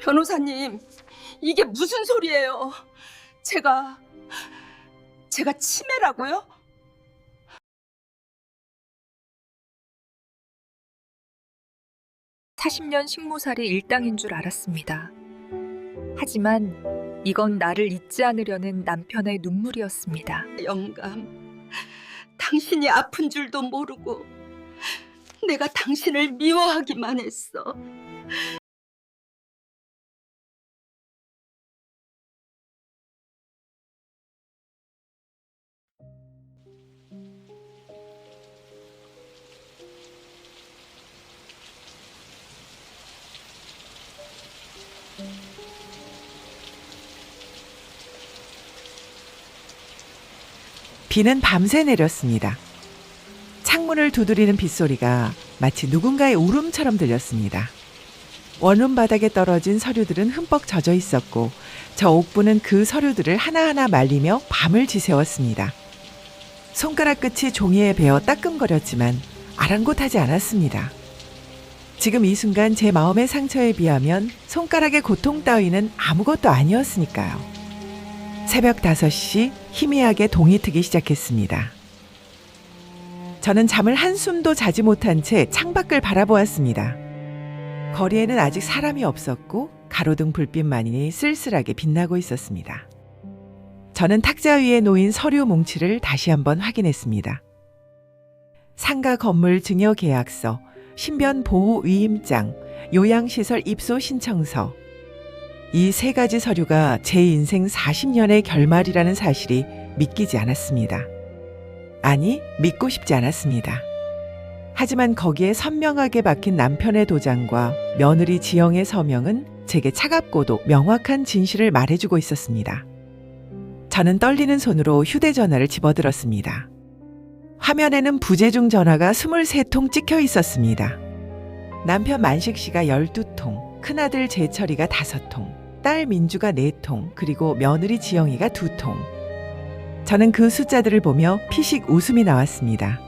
변호사님, 이게 무슨 소리예요? 제가 치매라고요? 40년 식모살이 일당인 줄 알았습니다. 하지만 이건 나를 잊지 않으려는 남편의 눈물이었습니다. 영감, 당신이 아픈 줄도 모르고 내가 당신을 미워하기만 했어. 비는 밤새 내렸습니다. 창문을 두드리는 빗소리가 마치 누군가의 울음처럼 들렸습니다. 원룸 바닥에 떨어진 서류들은 흠뻑 젖어 있었고 저 옥부는 그 서류들을 하나하나 말리며 밤을 지새웠습니다. 손가락 끝이 종이에 베어 따끔거렸지만 아랑곳하지 않았습니다. 지금 이 순간 제 마음의 상처에 비하면 손가락의 고통 따위는 아무것도 아니었으니까요. 새벽 5시 희미하게 동이 트기 시작했습니다. 저는 잠을 한숨도 자지 못한 채 창밖을 바라보았습니다. 거리에는 아직 사람이 없었고 가로등 불빛만이 쓸쓸하게 빛나고 있었습니다. 저는 탁자 위에 놓인 서류 뭉치를 다시 한번 확인했습니다. 상가 건물 증여 계약서, 신변 보호 위임장, 요양시설 입소 신청서. 이 3가지 서류가 제 인생 40년의 결말이라는 사실이 믿기지 않았습니다. 아니, 믿고 싶지 않았습니다. 하지만 거기에 선명하게 박힌 남편의 도장과 며느리 지영의 서명은 제게 차갑고도 명확한 진실을 말해주고 있었습니다. 저는 떨리는 손으로 휴대전화를 집어들었습니다. 화면에는 부재중 전화가 23통 찍혀 있었습니다. 남편 만식 씨가 12통, 큰아들 재철이가 5통, 딸 민주가 4통, 그리고 며느리 지영이가 2통. 저는 그 숫자들을 보며 피식 웃음이 나왔습니다.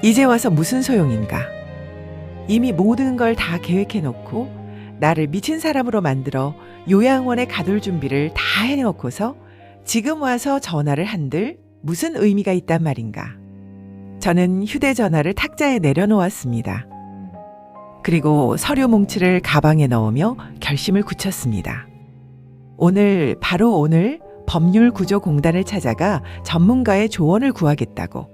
이제 와서 무슨 소용인가? 이미 모든 걸 다 계획해놓고 나를 미친 사람으로 만들어 요양원에 가둘 준비를 다 해놓고서 지금 와서 전화를 한들 무슨 의미가 있단 말인가? 저는 휴대전화를 탁자에 내려놓았습니다. 그리고 서류 뭉치를 가방에 넣으며 결심을 굳혔습니다. 오늘, 바로 오늘 법률구조공단을 찾아가 전문가의 조언을 구하겠다고.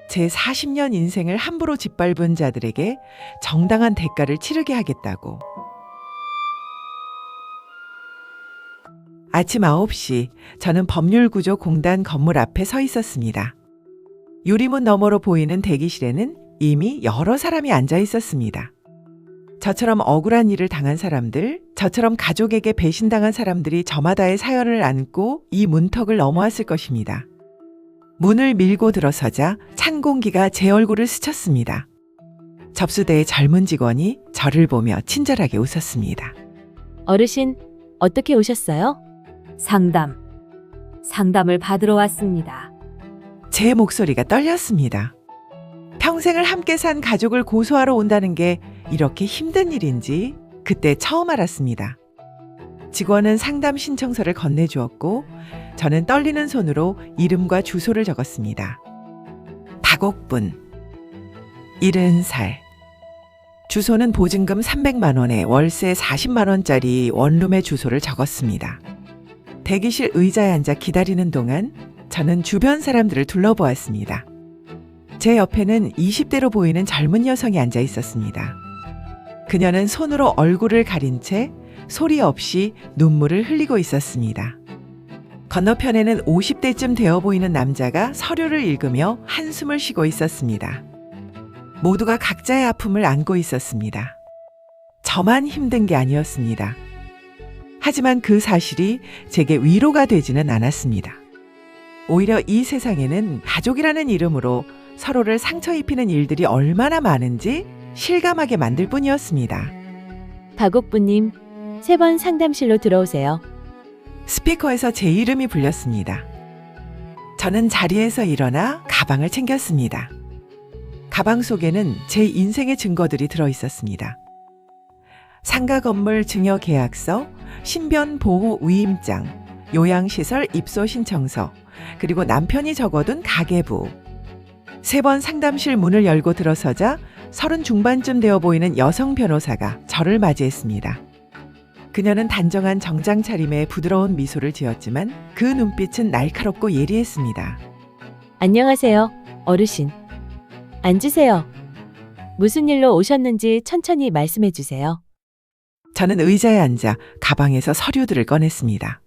제 40년 인생을 함부로 짓밟은 자들에게 정당한 대가를 치르게 하겠다고. 아침 9시 저는 법률구조공단 건물 앞에 서 있었습니다. 유리문 너머로 보이는 대기실에는 이미 여러 사람이 앉아 있었습니다. 저처럼 억울한 일을 당한 사람들, 저처럼 가족에게 배신당한 사람들이 저마다의 사연을 안고 이 문턱을 넘어왔을 것입니다. 문을 밀고 들어서자 찬 공기가 제 얼굴을 스쳤습니다. 접수대의 젊은 직원이 저를 보며 친절하게 웃었습니다. 어르신, 어떻게 오셨어요? 상담을 받으러 왔습니다. 제 목소리가 떨렸습니다. 평생을 함께 산 가족을 고소하러 온다는 게 이렇게 힘든 일인지 그때 처음 알았습니다. 직원은 상담 신청서를 건네주었고 저는 떨리는 손으로 이름과 주소를 적었습니다. 박옥분, 70살. 주소는 보증금 300만 원에 월세 40만 원짜리 원룸의 주소를 적었습니다. 대기실 의자에 앉아 기다리는 동안 저는 주변 사람들을 둘러보았습니다. 제 옆에는 20대로 보이는 젊은 여성이 앉아 있었습니다. 그녀는 손으로 얼굴을 가린 채 소리 없이 눈물을 흘리고 있었습니다. 건너편에는 50대쯤 되어 보이는 남자가 서류를 읽으며 한숨을 쉬고 있었습니다. 모두가 각자의 아픔을 안고 있었습니다. 저만 힘든 게 아니었습니다. 하지만 그 사실이 제게 위로가 되지는 않았습니다. 오히려 이 세상에는 가족이라는 이름으로 서로를 상처 입히는 일들이 얼마나 많은지 실감하게 만들 뿐이었습니다. 박옥부님, 3번 상담실로 들어오세요. 스피커에서 제 이름이 불렸습니다. 저는 자리에서 일어나 가방을 챙겼습니다. 가방 속에는 제 인생의 증거들이 들어 있었습니다. 상가 건물 증여 계약서, 신변 보호 위임장, 요양시설 입소 신청서, 그리고 남편이 적어둔 가계부. 3번 상담실 문을 열고 들어서자 30 중반쯤 되어 보이는 여성 변호사가 저를 맞이했습니다. 그녀는 단정한 정장 차림에 부드러운 미소를 지었지만 그 눈빛은 날카롭고 예리했습니다. 안녕하세요, 어르신. 앉으세요. 무슨 일로 오셨는지 천천히 말씀해 주세요. 저는 의자에 앉아 가방에서 서류들을 꺼냈습니다.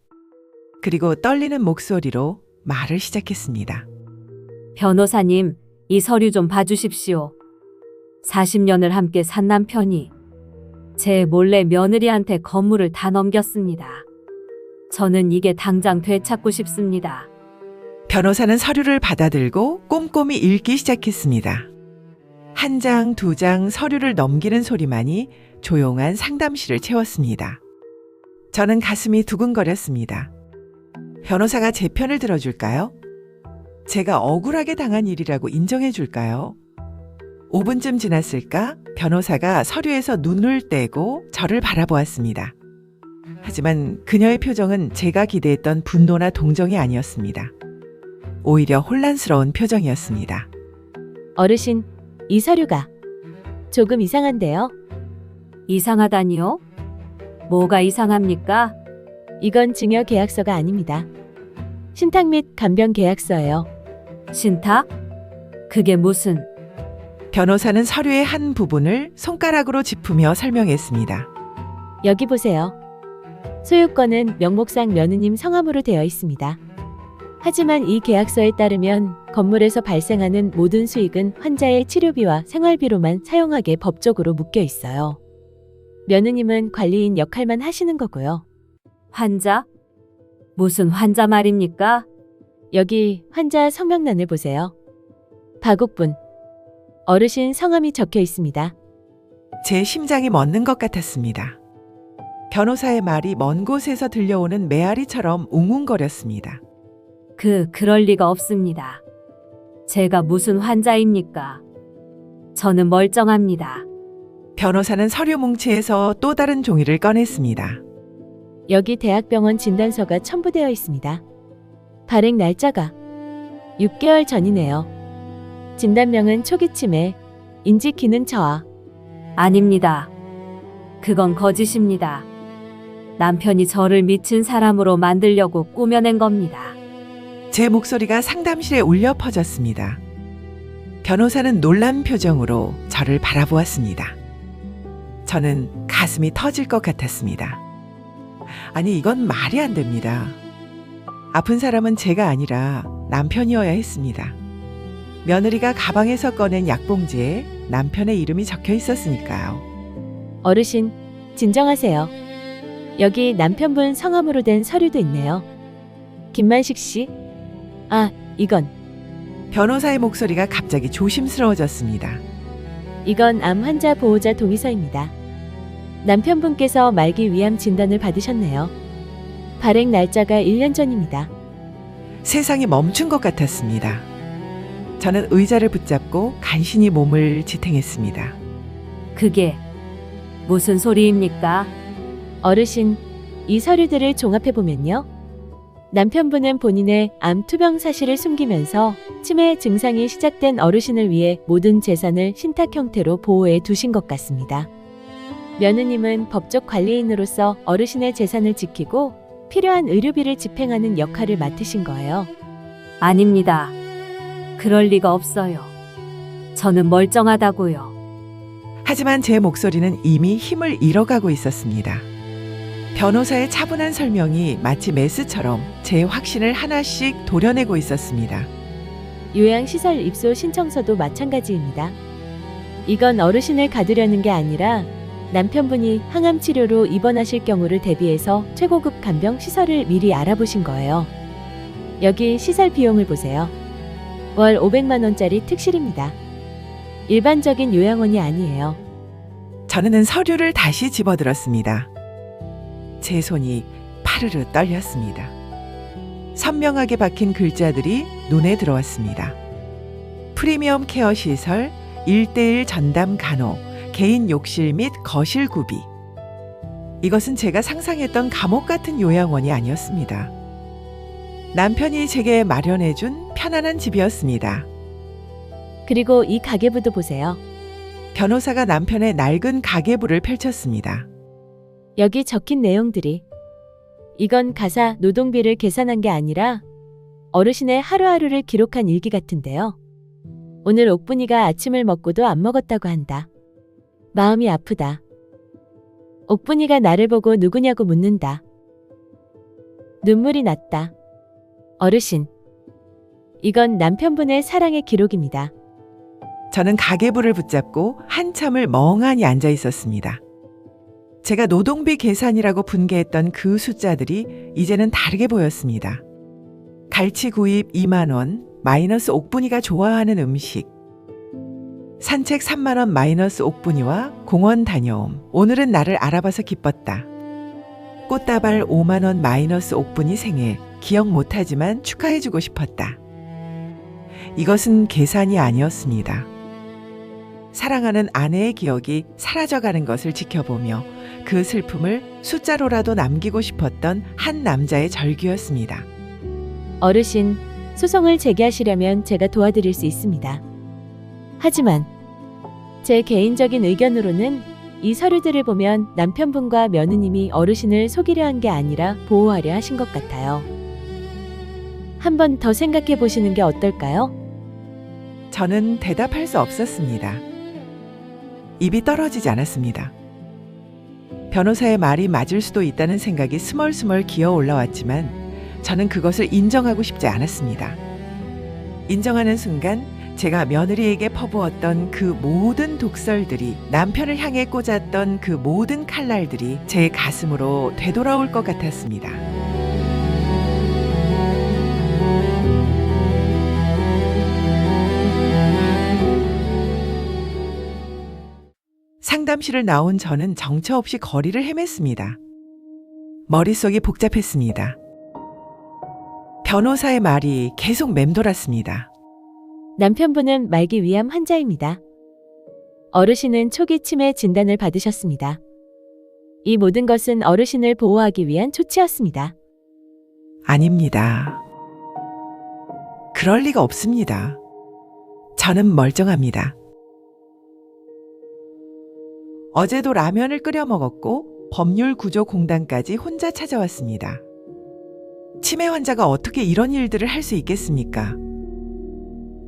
그리고 떨리는 목소리로 말을 시작했습니다. 변호사님, 이 서류 좀 봐주십시오. 40년을 함께 산 남편이 제 몰래 며느리한테 건물을 다 넘겼습니다. 저는 이게 당장 되찾고 싶습니다. 변호사는 서류를 받아들고 꼼꼼히 읽기 시작했습니다. 한 장, 2장 서류를 넘기는 소리만이 조용한 상담실을 채웠습니다. 저는 가슴이 두근거렸습니다. 변호사가 제 편을 들어줄까요? 제가 억울하게 당한 일이라고 인정해 줄까요? 5분쯤 지났을까 변호사가 서류에서 눈을 떼고 저를 바라보았습니다. 하지만 그녀의 표정은 제가 기대했던 분노나 동정이 아니었습니다. 오히려 혼란스러운 표정이었습니다. 어르신, 이 서류가 조금 이상한데요? 이상하다니요? 뭐가 이상합니까? 이건 증여 계약서가 아닙니다. 신탁 및 간병 계약서예요. 신탁? 그게 무슨... 변호사는 서류의 한 부분을 손가락으로 짚으며 설명했습니다. 여기 보세요. 소유권은 명목상 며느님 성함으로 되어 있습니다. 하지만 이 계약서에 따르면 건물에서 발생하는 모든 수익은 환자의 치료비와 생활비로만 사용하게 법적으로 묶여 있어요. 며느님은 관리인 역할만 하시는 거고요. 환자? 무슨 환자 말입니까? 여기 환자 성명란을 보세요. 박옥분. 어르신 성함이 적혀 있습니다. 제 심장이 멎는 것 같았습니다. 변호사의 말이 먼 곳에서 들려오는 메아리처럼 웅웅거렸습니다. 그럴 리가 없습니다. 제가 무슨 환자입니까? 저는 멀쩡합니다. 변호사는 서류 뭉치에서 또 다른 종이를 꺼냈습니다. 여기 대학병원 진단서가 첨부되어 있습니다. 발행 날짜가 6개월 전이네요. 진단명은 초기 치매, 인지 기능 저하. 아닙니다. 그건 거짓입니다. 남편이 저를 미친 사람으로 만들려고 꾸며낸 겁니다. 제 목소리가 상담실에 울려 퍼졌습니다. 변호사는 놀란 표정으로 저를 바라보았습니다. 저는 가슴이 터질 것 같았습니다. 아니, 이건 말이 안 됩니다. 아픈 사람은 제가 아니라 남편이어야 했습니다. 며느리가 가방에서 꺼낸 약봉지에 남편의 이름이 적혀 있었으니까요. 어르신, 진정하세요. 여기 남편분 성함으로 된 서류도 있네요. 김만식 씨? 아, 이건. 변호사의 목소리가 갑자기 조심스러워졌습니다. 이건 암 환자 보호자 동의서입니다. 남편분께서 말기 위암 진단을 받으셨네요. 발행 날짜가 1년 전입니다. 세상이 멈춘 것 같았습니다. 저는 의자를 붙잡고 간신히 몸을 지탱했습니다. 그게 무슨 소리입니까? 어르신, 이 서류들을 종합해보면요. 남편분은 본인의 암 투병 사실을 숨기면서 치매 증상이 시작된 어르신을 위해 모든 재산을 신탁 형태로 보호해 두신 것 같습니다. 며느님은 법적 관리인으로서 어르신의 재산을 지키고 필요한 의료비를 집행하는 역할을 맡으신 거예요. 아닙니다. 그럴 리가 없어요. 저는 멀쩡하다고요. 하지만 제 목소리는 이미 힘을 잃어가고 있었습니다. 변호사의 차분한 설명이 마치 메스처럼 제 확신을 하나씩 도려내고 있었습니다. 요양시설 입소 신청서도 마찬가지입니다. 이건 어르신을 가두려는 게 아니라 남편분이 항암 치료로 입원하실 경우를 대비해서 최고급 간병 시설을 미리 알아보신 거예요. 여기 시설 비용을 보세요. 월 500만 원짜리 특실입니다. 일반적인 요양원이 아니에요. 저는 서류를 다시 집어들었습니다. 제 손이 파르르 떨렸습니다. 선명하게 박힌 글자들이 눈에 들어왔습니다. 프리미엄 케어 시설, 1:1 전담 간호, 개인 욕실 및 거실 구비. 이것은 제가 상상했던 감옥 같은 요양원이 아니었습니다. 남편이 제게 마련해준 편안한 집이었습니다. 그리고 이 가계부도 보세요. 변호사가 남편의 낡은 가계부를 펼쳤습니다. 여기 적힌 내용들이 이건 가사 노동비를 계산한 게 아니라 어르신의 하루하루를 기록한 일기 같은데요. 오늘 옥분이가 아침을 먹고도 안 먹었다고 한다. 마음이 아프다. 옥분이가 나를 보고 누구냐고 묻는다. 눈물이 났다. 어르신, 이건 남편분의 사랑의 기록입니다. 저는 가계부를 붙잡고 한참을 멍하니 앉아 있었습니다. 제가 노동비 계산이라고 분개했던 그 숫자들이 이제는 다르게 보였습니다. 갈치 구입 2만 원, 마이너스 옥분이가 좋아하는 음식, 산책 3만 원 마이너스 옥분이와 공원 다녀옴, 오늘은 나를 알아봐서 기뻤다. 꽃다발 5만 원 마이너스 옥분이 생일, 기억 못하지만 축하해주고 싶었다. 이것은 계산이 아니었습니다. 사랑하는 아내의 기억이 사라져가는 것을 지켜보며 그 슬픔을 숫자로라도 남기고 싶었던 한 남자의 절규였습니다. 어르신, 소송을 제기하시려면 제가 도와드릴 수 있습니다. 하지만 제 개인적인 의견으로는 이 서류들을 보면 남편분과 며느님이 어르신을 속이려 한 게 아니라 보호하려 하신 것 같아요. 한 번 더 생각해 보시는 게 어떨까요? 저는 대답할 수 없었습니다. 입이 떨어지지 않았습니다. 변호사의 말이 맞을 수도 있다는 생각이 스멀스멀 기어 올라왔지만 저는 그것을 인정하고 싶지 않았습니다. 인정하는 순간 제가 며느리에게 퍼부었던 그 모든 독설들이, 남편을 향해 꽂았던 그 모든 칼날들이 제 가슴으로 되돌아올 것 같았습니다. 상담실을 나온 저는 정처 없이 거리를 헤맸습니다. 머릿속이 복잡했습니다. 변호사의 말이 계속 맴돌았습니다. 남편분은 말기 위암 환자입니다. 어르신은 초기 치매 진단을 받으셨습니다. 이 모든 것은 어르신을 보호하기 위한 조치였습니다. 아닙니다. 그럴 리가 없습니다. 저는 멀쩡합니다. 어제도 라면을 끓여 먹었고 법률구조공단까지 혼자 찾아왔습니다. 치매 환자가 어떻게 이런 일들을 할 수 있겠습니까?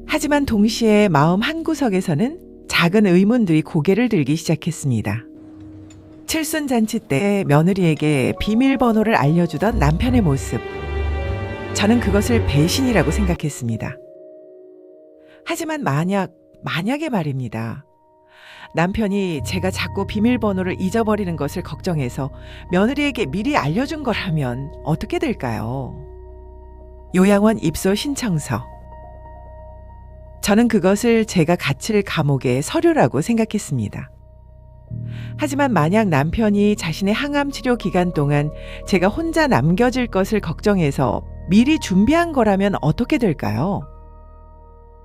하지만 동시에 마음 한구석에서는 작은 의문들이 고개를 들기 시작했습니다. 칠순잔치 때 며느리에게 비밀번호를 알려주던 남편의 모습. 저는 그것을 배신이라고 생각했습니다. 하지만 만약에 말입니다. 남편이 제가 자꾸 비밀번호를 잊어버리는 것을 걱정해서 며느리에게 미리 알려준 거라면 어떻게 될까요? 요양원 입소 신청서. 저는 그것을 제가 갇힐 감옥의 서류라고 생각했습니다. 하지만 만약 남편이 자신의 항암 치료 기간 동안 제가 혼자 남겨질 것을 걱정해서 미리 준비한 거라면 어떻게 될까요?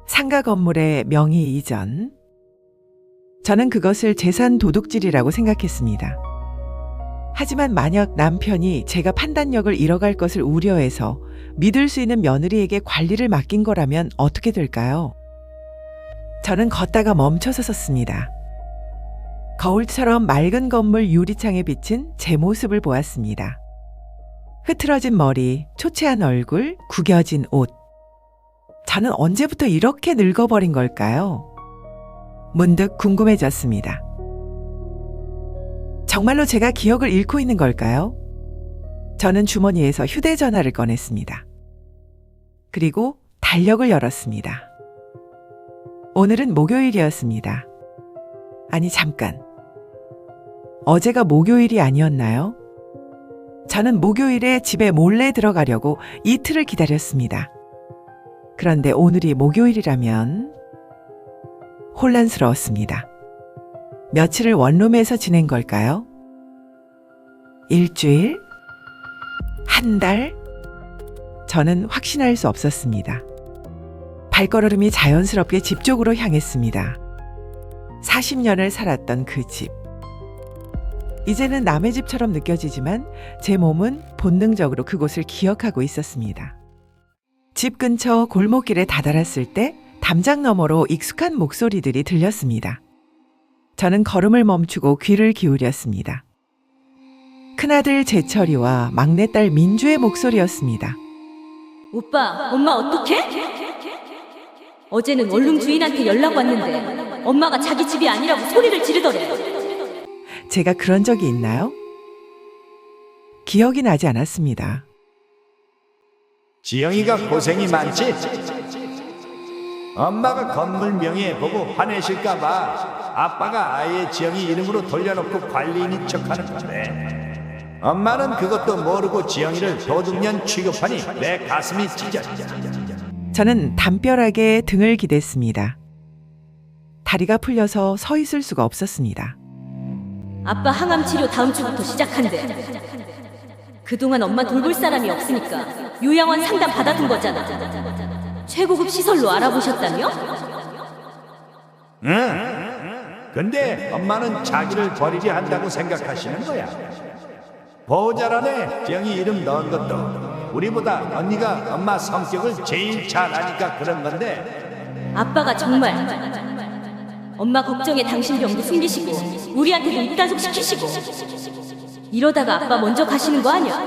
상가 건물의 명의 이전. 저는 그것을 재산 도둑질이라고 생각했습니다. 하지만 만약 남편이 제가 판단력을 잃어갈 것을 우려해서 믿을 수 있는 며느리에게 관리를 맡긴 거라면 어떻게 될까요? 저는 걷다가 멈춰서 섰습니다. 거울처럼 맑은 건물 유리창에 비친 제 모습을 보았습니다. 흐트러진 머리, 초췌한 얼굴, 구겨진 옷. 저는 언제부터 이렇게 늙어버린 걸까요? 문득 궁금해졌습니다. 정말로 제가 기억을 잃고 있는 걸까요? 저는 주머니에서 휴대전화를 꺼냈습니다. 그리고 달력을 열었습니다. 오늘은 목요일이었습니다. 아니, 잠깐. 어제가 목요일이 아니었나요? 저는 목요일에 집에 몰래 들어가려고 이틀을 기다렸습니다. 그런데 오늘이 목요일이라면 혼란스러웠습니다. 며칠을 원룸에서 지낸 걸까요? 일주일? 한 달? 저는 확신할 수 없었습니다. 발걸음이 자연스럽게 집 쪽으로 향했습니다. 40년을 살았던 그 집. 이제는 남의 집처럼 느껴지지만 제 몸은 본능적으로 그곳을 기억하고 있었습니다. 집 근처 골목길에 다다랐을 때 담장 너머로 익숙한 목소리들이 들렸습니다. 저는 걸음을 멈추고 귀를 기울였습니다. 큰아들 재철이와 막내딸 민주의 목소리였습니다. 오빠, 엄마 어떡해? 어제는 원룸 주인한테 연락 왔는데 엄마가 자기 집이 아니라고 소리를 지르더래. 제가 그런 적이 있나요? 기억이 나지 않았습니다. 지영이가 고생이 많지? 엄마가 건물 명의에 보고 화내실까봐 아빠가 아예 지영이 이름으로 돌려놓고 관리인인 척하는 건데 엄마는 그것도 모르고 지영이를 도둑년 취급하니 내 가슴이 찢어. 저는 담벼락에 등을 기댔습니다. 다리가 풀려서 서 있을 수가 없었습니다. 아빠 항암 치료 다음 주부터 시작한대. 그동안 엄마 돌볼 사람이 없으니까 요양원 상담 받아둔 거잖아. 최고급 시설로 알아보셨다며? 응. 근데 엄마는 자기를 버리려 한다고 생각하시는 거야. 보호자란에 지영이 이름 넣은 것도 우리보다 언니가 엄마 성격을 제일 잘 아니까 그런 건데 아빠가 정말 엄마 걱정에 당신 병도 숨기시고 우리한테도 입단속 시키시고 이러다가 아빠 먼저 가시는 거 아니야?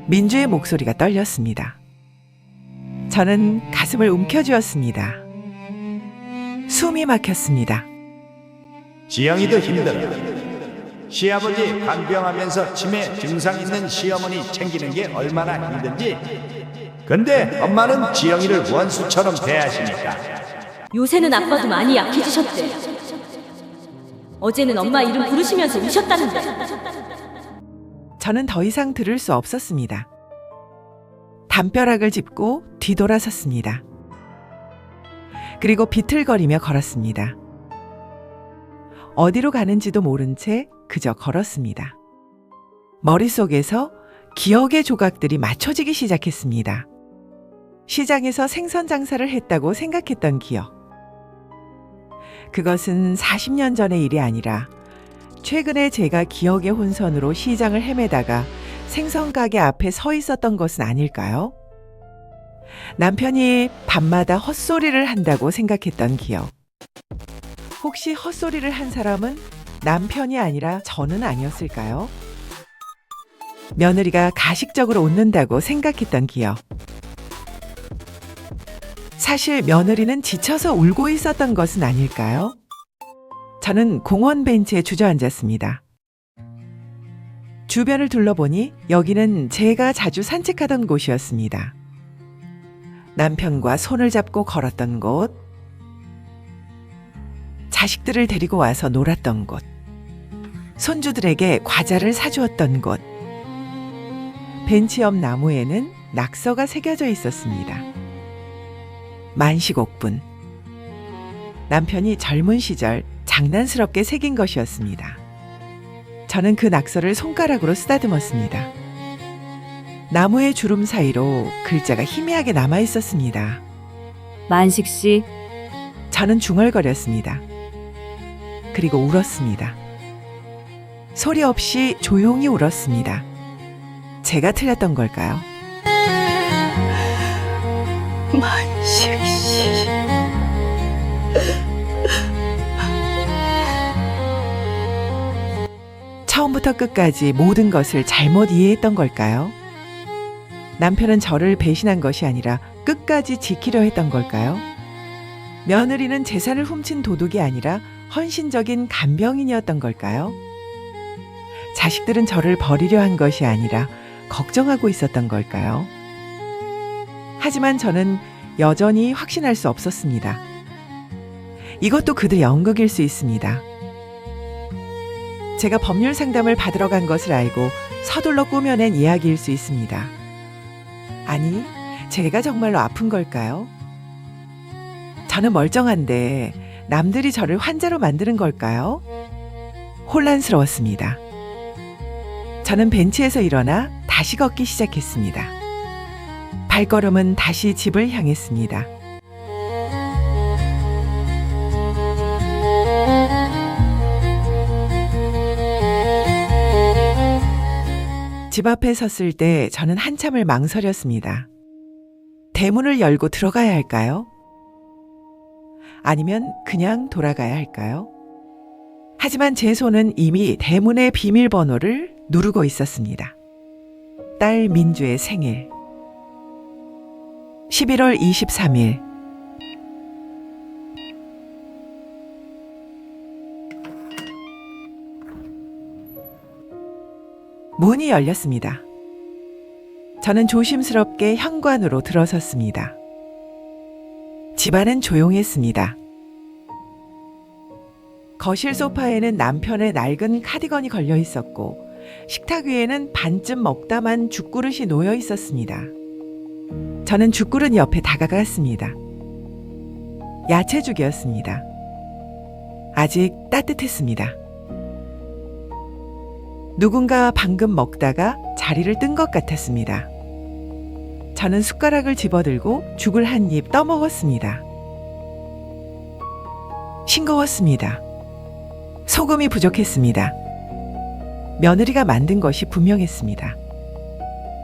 민주의 목소리가 떨렸습니다. 저는 가슴을 움켜쥐었습니다. 숨이 막혔습니다. 지영이도 힘들어. 시아버지 간병하면서 치매 증상 있는 시어머니 챙기는 게 얼마나 힘든지. 근데 엄마는 지영이를 원수처럼 대하시니까. 요새는 아빠도 많이 약해지셨대. 어제는 엄마 이름 부르시면서 우셨다는데. 저는 더 이상 들을 수 없었습니다. 담벼락을 짚고 뒤돌아섰습니다. 그리고 비틀거리며 걸었습니다. 어디로 가는지도 모른 채 그저 걸었습니다. 머릿속에서 기억의 조각들이 맞춰지기 시작했습니다. 시장에서 생선 장사를 했다고 생각했던 기억. 그것은 40년 전의 일이 아니라 최근에 제가 기억의 혼선으로 시장을 헤매다가 생선 가게 앞에 서 있었던 것은 아닐까요? 남편이 밤마다 헛소리를 한다고 생각했던 기억. 혹시 헛소리를 한 사람은 남편이 아니라 저는 아니었을까요? 며느리가 가식적으로 웃는다고 생각했던 기억. 사실 며느리는 지쳐서 울고 있었던 것은 아닐까요? 저는 공원 벤치에 주저앉았습니다. 주변을 둘러보니 여기는 제가 자주 산책하던 곳이었습니다. 남편과 손을 잡고 걸었던 곳, 자식들을 데리고 와서 놀았던 곳, 손주들에게 과자를 사주었던 곳. 벤치 옆 나무에는 낙서가 새겨져 있었습니다. 만시곡분. 남편이 젊은 시절 장난스럽게 새긴 것이었습니다. 저는 그 낙서를 손가락으로 쓰다듬었습니다. 나무의 주름 사이로 글자가 희미하게 남아 있었습니다. 만식 씨, 저는 중얼거렸습니다. 그리고 울었습니다. 소리 없이 조용히 울었습니다. 제가 틀렸던 걸까요? 만식 씨. 처음부터 끝까지 모든 것을 잘못 이해했던 걸까요? 남편은 저를 배신한 것이 아니라 끝까지 지키려 했던 걸까요? 며느리는 재산을 훔친 도둑이 아니라 헌신적인 간병인이었던 걸까요? 자식들은 저를 버리려 한 것이 아니라 걱정하고 있었던 걸까요? 하지만 저는 여전히 확신할 수 없었습니다. 이것도 그들의 연극일 수 있습니다. 제가 법률 상담을 받으러 간 것을 알고 서둘러 꾸며낸 이야기일 수 있습니다. 아니, 제가 정말로 아픈 걸까요? 저는 멀쩡한데 남들이 저를 환자로 만드는 걸까요? 혼란스러웠습니다. 저는 벤치에서 일어나 다시 걷기 시작했습니다. 발걸음은 다시 집을 향했습니다. 집 앞에 섰을 때 저는 한참을 망설였습니다. 대문을 열고 들어가야 할까요? 아니면 그냥 돌아가야 할까요? 하지만 제 손은 이미 대문의 비밀번호를 누르고 있었습니다. 딸 민주의 생일 11월 23일. 문이 열렸습니다. 저는 조심스럽게 현관으로 들어섰습니다. 집안은 조용했습니다. 거실 소파에는 남편의 낡은 카디건이 걸려 있었고 식탁 위에는 반쯤 먹다만 죽그릇이 놓여 있었습니다. 저는 죽그릇 옆에 다가갔습니다. 야채죽이었습니다. 아직 따뜻했습니다. 누군가 방금 먹다가 자리를 뜬 것 같았습니다. 저는 숟가락을 집어들고 죽을 한 입 떠먹었습니다. 싱거웠습니다. 소금이 부족했습니다. 며느리가 만든 것이 분명했습니다.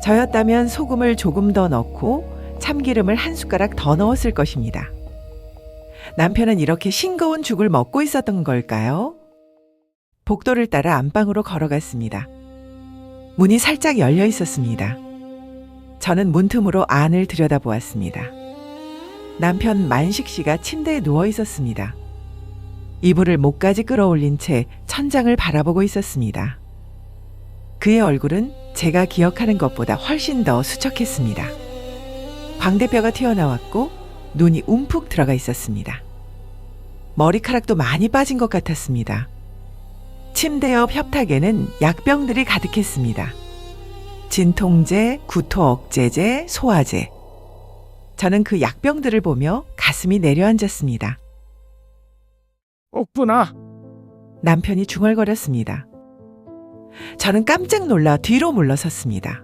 저였다면 소금을 조금 더 넣고 참기름을 한 숟가락 더 넣었을 것입니다. 남편은 이렇게 싱거운 죽을 먹고 있었던 걸까요? 복도를 따라 안방으로 걸어갔습니다. 문이 살짝 열려 있었습니다. 저는 문틈으로 안을 들여다보았습니다. 남편 만식 씨가 침대에 누워 있었습니다. 이불을 목까지 끌어올린 채 천장을 바라보고 있었습니다. 그의 얼굴은 제가 기억하는 것보다 훨씬 더 수척했습니다. 광대뼈가 튀어나왔고 눈이 움푹 들어가 있었습니다. 머리카락도 많이 빠진 것 같았습니다. 침대 옆 협탁에는 약병들이 가득했습니다. 진통제, 구토 억제제, 소화제. 저는 그 약병들을 보며 가슴이 내려앉았습니다. 옥분아, 남편이 중얼거렸습니다. 저는 깜짝 놀라 뒤로 물러섰습니다.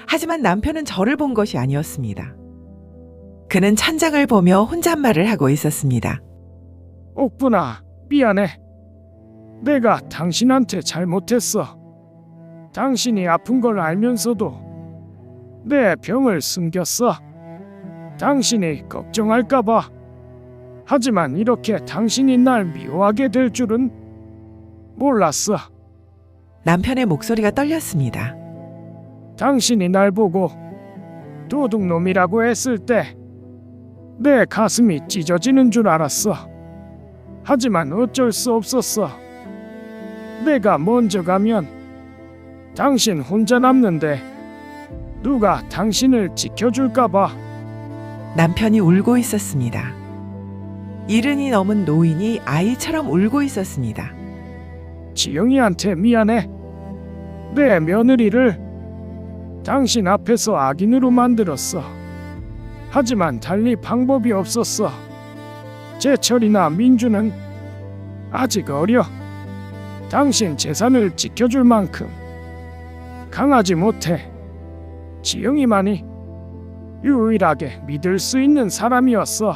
하지만 남편은 저를 본 것이 아니었습니다. 그는 천장을 보며 혼잣말을 하고 있었습니다. 옥분아, 미안해. 내가 당신한테 잘못했어. 당신이 아픈 걸 알면서도 내 병을 숨겼어. 당신이 걱정할까봐. 하지만 이렇게 당신이 날 미워하게 될 줄은 몰랐어. 남편의 목소리가 떨렸습니다. 당신이 날 보고 도둑놈이라고 했을 때 내 가슴이 찢어지는 줄 알았어. 하지만 어쩔 수 없었어. 내가 먼저 가면 당신 혼자 남는데 누가 당신을 지켜줄까봐. 남편이 울고 있었습니다. 70이 넘은 노인이 아이처럼 울고 있었습니다. 지영이한테 미안해. 내 며느리를 당신 앞에서 악인으로 만들었어. 하지만 달리 방법이 없었어. 제철이나 민주는 아직 어려. 당신 재산을 지켜줄 만큼 강하지 못해. 지영이만이 유일하게 믿을 수 있는 사람이었어.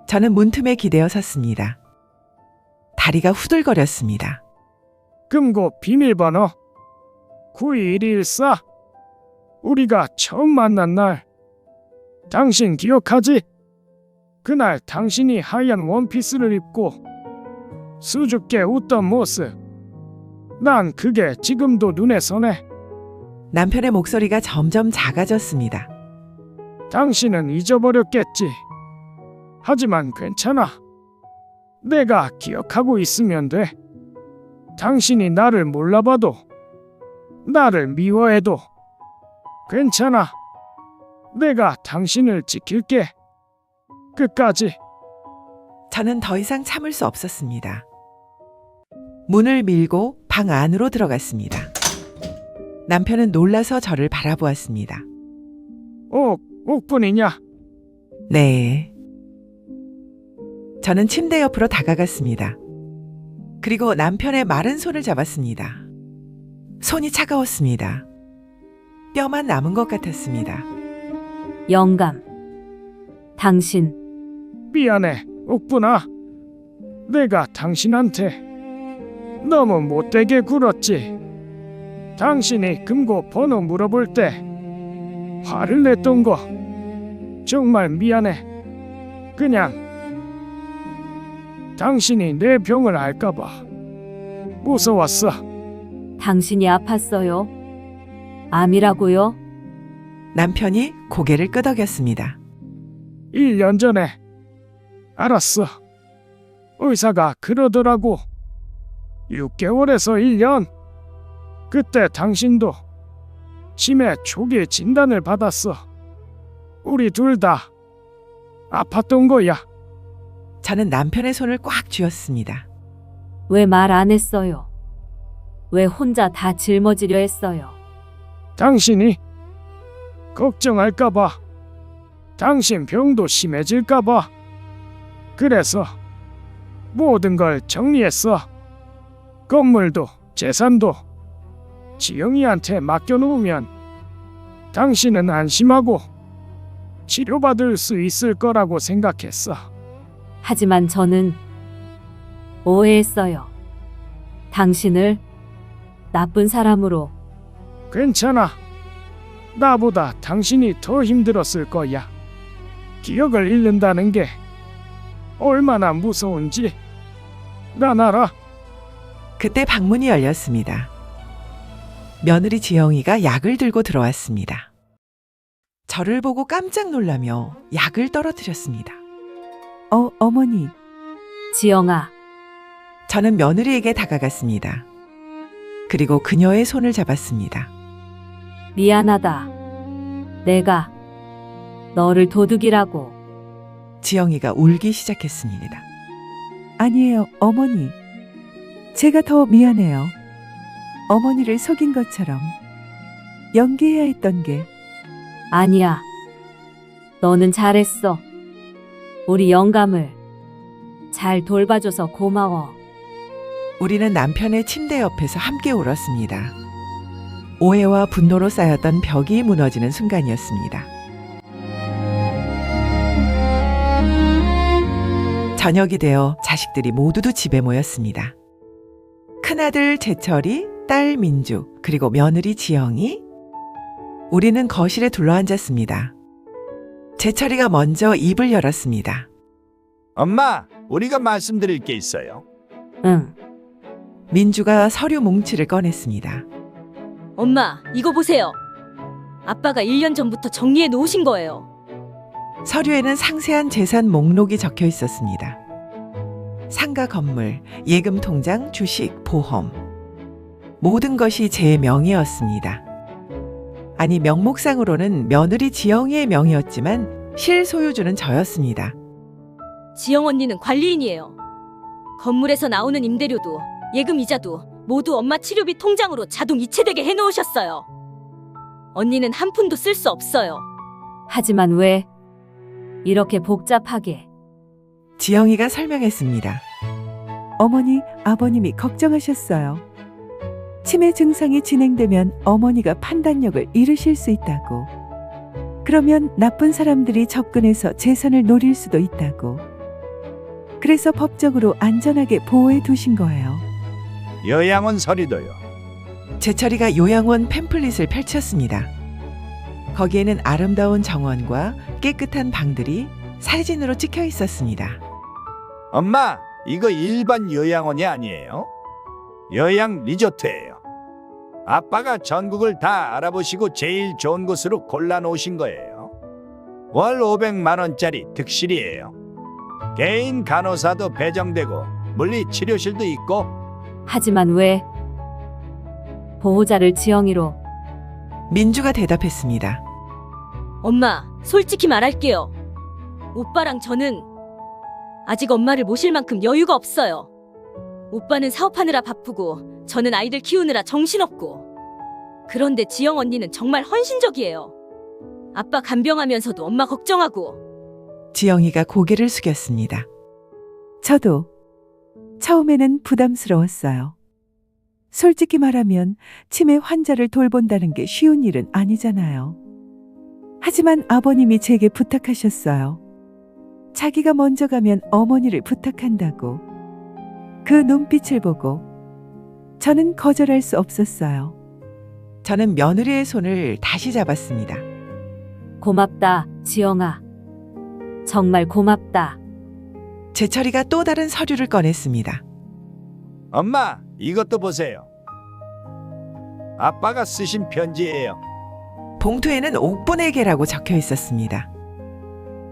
저는 문틈에 기대어 섰습니다. 다리가 후들거렸습니다. 금고 비밀번호 92114. 우리가 처음 만난 날 당신 기억하지? 그날 당신이 하얀 원피스를 입고 수줍게 웃던 모습. 난 그게 지금도 눈에 선해. 남편의 목소리가 점점 작아졌습니다. 당신은 잊어버렸겠지. 하지만 괜찮아. 내가 기억하고 있으면 돼. 당신이 나를 몰라봐도, 나를 미워해도 괜찮아. 내가 당신을 지킬게. 끝까지. 저는 더 이상 참을 수 없었습니다. 문을 밀고 방 안으로 들어갔습니다. 남편은 놀라서 저를 바라보았습니다. 옥분이냐? 네. 저는 침대 옆으로 다가갔습니다. 그리고 남편의 마른 손을 잡았습니다. 손이 차가웠습니다. 뼈만 남은 것 같았습니다. 영감. 당신 미안해, 옥분아. 내가 당신한테 너무 못되게 굴었지. 당신이 금고 번호 물어볼 때 화를 냈던 거 정말 미안해. 그냥 당신이 내 병을 알까봐 무서웠어. 당신이 아팠어요? 암이라고요? 남편이 고개를 끄덕였습니다. 1년 전에 알았어. 의사가 그러더라고. 6개월에서 1년. 그때 당신도 치매 초기 진단을 받았어. 우리 둘 다 아팠던 거야. 저는 남편의 손을 꽉 쥐었습니다. 왜 말 안 했어요? 왜 혼자 다 짊어지려 했어요? 당신이 걱정할까봐. 당신 병도 심해질까봐. 그래서 모든 걸 정리했어. 건물도 재산도 지영이한테 맡겨놓으면 당신은 안심하고 치료받을 수 있을 거라고 생각했어. 하지만 저는 오해했어요. 당신을 나쁜 사람으로. 괜찮아. 나보다 당신이 더 힘들었을 거야. 기억을 잃는다는 게 얼마나 무서운지 난 알아. 그때 방문이 열렸습니다. 며느리 지영이가 약을 들고 들어왔습니다. 저를 보고 깜짝 놀라며 약을 떨어뜨렸습니다. 어머니. 지영아, 저는 며느리에게 다가갔습니다. 그리고 그녀의 손을 잡았습니다. 미안하다. 내가 너를 도둑이라고. 지영이가 울기 시작했습니다. 아니에요, 어머니. 제가 더 미안해요. 어머니를 속인 것처럼 연기해야 했던 게. 아니야. 너는 잘했어. 우리 영감을 잘 돌봐줘서 고마워. 우리는 남편의 침대 옆에서 함께 울었습니다. 오해와 분노로 쌓였던 벽이 무너지는 순간이었습니다. 저녁이 되어 자식들이 모두도 집에 모였습니다. 큰아들 재철이, 딸 민주, 그리고 며느리 지영이. 우리는 거실에 둘러앉았습니다. 재철이가 먼저 입을 열었습니다. 엄마, 우리가 말씀드릴 게 있어요. 응. 민주가 서류 뭉치를 꺼냈습니다. 엄마, 이거 보세요. 아빠가 1년 전부터 정리해 놓으신 거예요. 서류에는 상세한 재산 목록이 적혀 있었습니다. 상가 건물, 예금 통장, 주식, 보험. 모든 것이 제 명의였습니다. 아니, 명목상으로는 며느리 지영이의 명의였지만 실소유주는 저였습니다. 지영 언니는 관리인이에요. 건물에서 나오는 임대료도 예금 이자도 모두 엄마 치료비 통장으로 자동 이체되게 해놓으셨어요. 언니는 한 푼도 쓸 수 없어요. 하지만 왜 이렇게 복잡하게? 지영이가 설명했습니다. 어머니, 아버님이 걱정하셨어요. 치매 증상이 진행되면 어머니가 판단력을 잃으실 수 있다고. 그러면 나쁜 사람들이 접근해서 재산을 노릴 수도 있다고. 그래서 법적으로 안전하게 보호해 두신 거예요. 요양원 서류도요. 재철이가 요양원 팸플릿을 펼쳤습니다. 거기에는 아름다운 정원과 깨끗한 방들이 사진으로 찍혀 있었습니다. 엄마, 이거 일반 요양원이 아니에요. 요양 리조트예요. 아빠가 전국을 다 알아보시고 제일 좋은 곳으로 골라놓으신 거예요. 월 500만 원짜리 득실이에요. 개인 간호사도 배정되고 물리치료실도 있고. 하지만 왜 보호자를 지영이로? 민주가 대답했습니다. 엄마, 솔직히 말할게요. 오빠랑 저는 아직 엄마를 모실 만큼 여유가 없어요. 오빠는 사업하느라 바쁘고 저는 아이들 키우느라 정신없고. 그런데 지영 언니는 정말 헌신적이에요. 아빠 간병하면서도 엄마 걱정하고. 지영이가 고개를 숙였습니다. 저도 처음에는 부담스러웠어요. 솔직히 말하면 치매 환자를 돌본다는 게 쉬운 일은 아니잖아요. 하지만 아버님이 제게 부탁하셨어요. 자기가 먼저 가면 어머니를 부탁한다고. 그 눈빛을 보고 저는 거절할 수 없었어요. 저는 며느리의 손을 다시 잡았습니다. 고맙다, 지영아. 정말 고맙다. 제철이가 또 다른 서류를 꺼냈습니다. 엄마, 이것도 보세요. 아빠가 쓰신 편지예요. 봉투에는 옥분에게라고 적혀 있었습니다.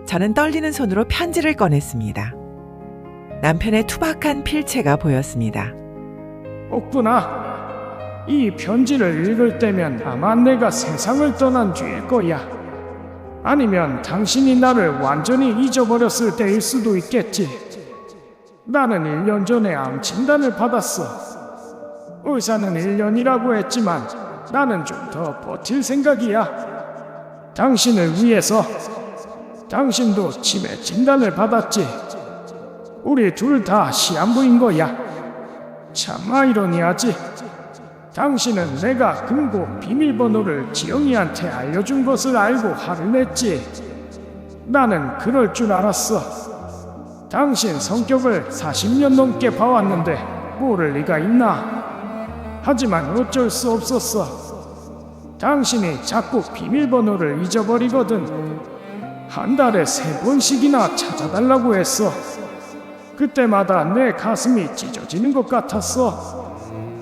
저는 떨리는 손으로 편지를 꺼냈습니다. 남편의 투박한 필체가 보였습니다. 옥분아, 이 편지를 읽을 때면 아마 내가 세상을 떠난 뒤일 거야. 아니면 당신이 나를 완전히 잊어버렸을 때일 수도 있겠지. 나는 1년 전에 암 진단을 받았어. 의사는 1년이라고 했지만 나는 좀 더 버틸 생각이야. 당신을 위해서. 당신도 치매 진단을 받았지. 우리 둘 다 시한부인 거야. 참 아이러니하지. 당신은 내가 금고 비밀번호를 지영이한테 알려준 것을 알고 화를 냈지. 나는 그럴 줄 알았어. 당신 성격을 40년 넘게 봐왔는데 모를 리가 있나. 하지만 어쩔 수 없었어. 당신이 자꾸 비밀번호를 잊어버리거든. 한 달에 3번씩이나 찾아달라고 했어. 그때마다 내 가슴이 찢어지는 것 같았어.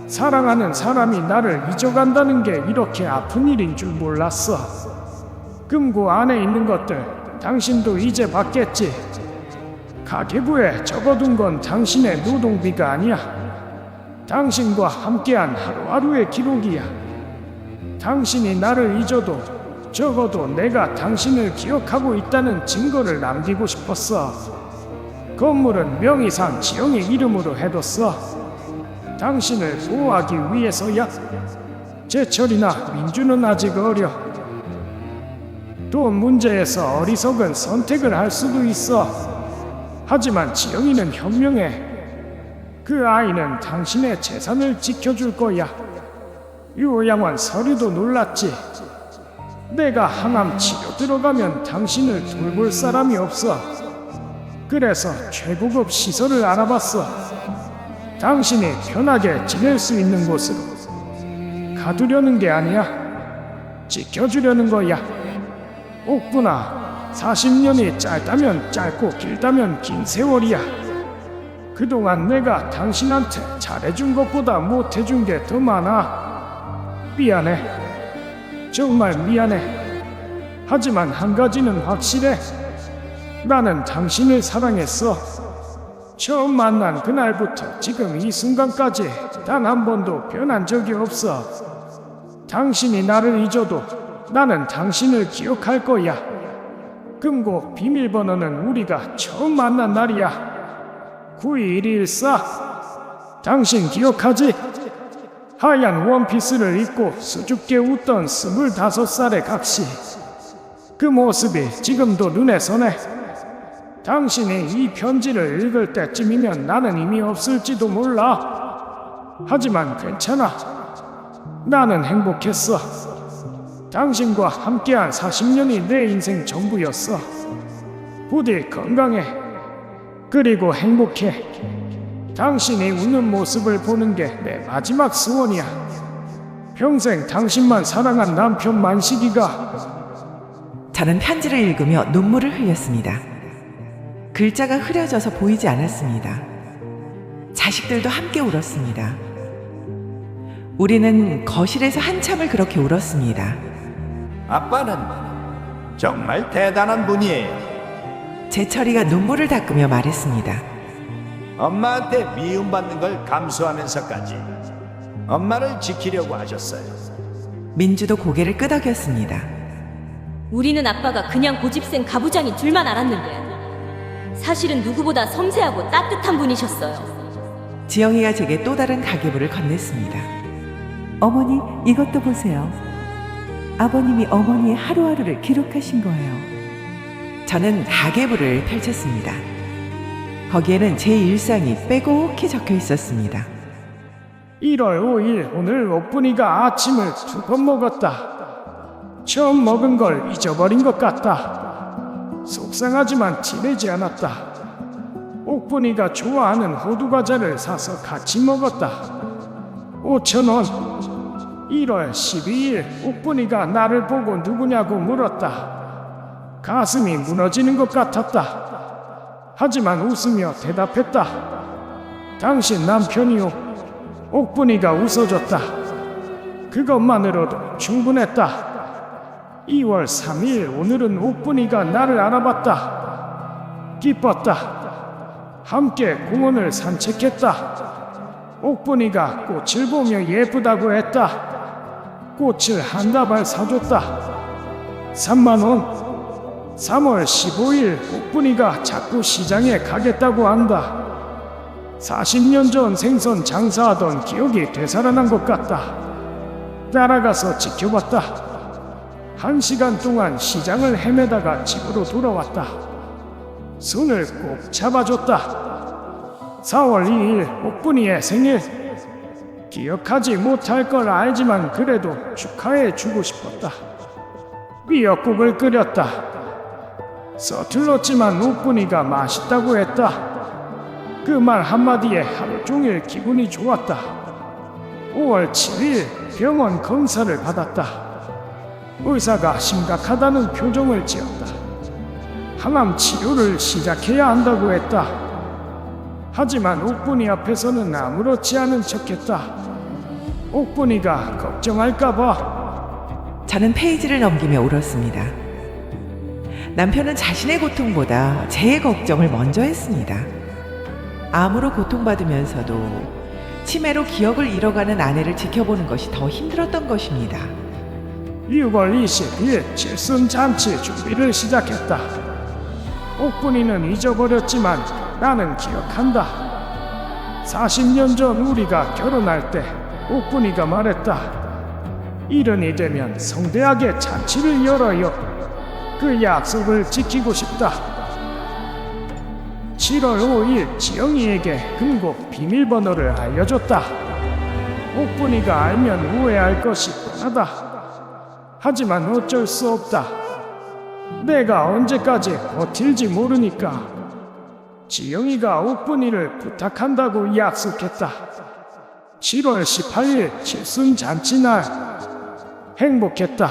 사랑하는 사람이 나를 잊어간다는 게 이렇게 아픈 일인 줄 몰랐어. 금고 안에 있는 것들 당신도 이제 받겠지. 가계부에 적어둔 건 당신의 노동비가 아니야. 당신과 함께한 하루하루의 기록이야. 당신이 나를 잊어도 적어도 내가 당신을 기억하고 있다는 증거를 남기고 싶었어. 건물은 명의상 지영의 이름으로 해뒀어. 당신을 보호하기 위해서야. 제철이나 민주는 아직 어려. 돈 문제에서 어리석은 선택을 할 수도 있어. 하지만 지영이는 현명해. 그 아이는 당신의 재산을 지켜줄 거야. 요양원 서류도 놀랐지. 내가 항암 치료 들어가면 당신을 돌볼 사람이 없어. 그래서 최고급 시설을 알아봤어. 당신이 편하게 지낼 수 있는 곳으로. 가두려는 게 아니야. 지켜주려는 거야. 옥분아, 40년이 짧다면 짧고 길다면 긴 세월이야. 그동안 내가 당신한테 잘해준 것보다 못해준 게 더 많아. 미안해. 정말 미안해. 하지만 한 가지는 확실해. 나는 당신을 사랑했어. 처음 만난 그날부터 지금 이 순간까지 단 한 번도 변한 적이 없어. 당신이 나를 잊어도 나는 당신을 기억할 거야. 금고 비밀번호는 우리가 처음 만난 날이야. 9214. 당신 기억하지? 하얀 원피스를 입고 수줍게 웃던 25살의 각시. 그 모습이 지금도 눈에 선해. 당신이 이 편지를 읽을 때쯤이면 나는 이미 없을지도 몰라. 하지만 괜찮아. 나는 행복했어. 당신과 함께한 40년이 내 인생 전부였어. 부디 건강해. 그리고 행복해. 당신이 웃는 모습을 보는 게 내 마지막 소원이야. 평생 당신만 사랑한 남편 만식이가. 저는 편지를 읽으며 눈물을 흘렸습니다. 글자가 흐려져서 보이지 않았습니다. 자식들도 함께 울었습니다. 우리는 거실에서 한참을 그렇게 울었습니다. 아빠는 정말 대단한 분이에요. 제철이가 눈물을 닦으며 말했습니다. 엄마한테 미움받는 걸 감수하면서까지 엄마를 지키려고 하셨어요. 민주도 고개를 끄덕였습니다. 우리는 아빠가 그냥 고집센 가부장이 줄만 알았는데 사실은 누구보다 섬세하고 따뜻한 분이셨어요. 지영이가 제게 또 다른 가계부를 건넸습니다. 어머니, 이것도 보세요. 아버님이 어머니의 하루하루를 기록하신 거예요. 저는 가계부를 펼쳤습니다. 거기에는 제 일상이 빼곡히 적혀 있었습니다. 1월 5일 오늘 옥분이가 아침을 2번 먹었다. 처음 먹은 걸 잊어버린 것 같다. 속상하지만 티내지 않았다. 옥분이가 좋아하는 호두과자를 사서 같이 먹었다. 5,000원. 1월 12일 옥분이가 나를 보고 누구냐고 물었다. 가슴이 무너지는 것 같았다. 하지만 웃으며 대답했다. 당신 남편이요. 옥분이가 웃어줬다. 그것만으로도 충분했다. 2월 3일 오늘은 옥분이가 나를 알아봤다. 기뻤다. 함께 공원을 산책했다. 옥분이가 꽃을 보며 예쁘다고 했다. 꽃을 한 다발 사줬다. 3만 원. 3월 15일 옥분이가 자꾸 시장에 가겠다고 한다. 40년 전 생선 장사하던 기억이 되살아난 것 같다. 따라가서 지켜봤다. 1시간 동안 시장을 헤매다가 집으로 돌아왔다. 손을 꼭 잡아줬다. 4월 2일 옥분이의 생일. 기억하지 못할 걸 알지만 그래도 축하해 주고 싶었다. 미역국을 끓였다. 서툴렀지만 옥분이가 맛있다고 했다. 그 말 한마디에 하루 종일 기분이 좋았다. 5월 7일 병원 검사를 받았다. 의사가 심각하다는 표정을 지었다. 항암 치료를 시작해야 한다고 했다. 하지만 옥분이 앞에서는 아무렇지 않은 척했다. 옥분이가 걱정할까봐. 저는 페이지를 넘기며 울었습니다. 남편은 자신의 고통보다 제 걱정을 먼저 했습니다. 암으로 고통받으면서도 치매로 기억을 잃어가는 아내를 지켜보는 것이 더 힘들었던 것입니다. 6월 20일 칠순잔치 준비를 시작했다. 옥분이는 잊어버렸지만 나는 기억한다. 40년 전 우리가 결혼할 때 옥분이가 말했다. 이른이 되면 성대하게 잔치를 열어요. 그 약속을 지키고 싶다. 7월 5일 지영이에게 금고 비밀번호를 알려줬다. 옥분이가 알면 후회할 것이 뻔하다. 하지만 어쩔 수 없다. 내가 언제까지 버틸지 모르니까. 지영이가 옥분이를 부탁한다고 약속했다. 7월 18일 칠순잔치날. 행복했다.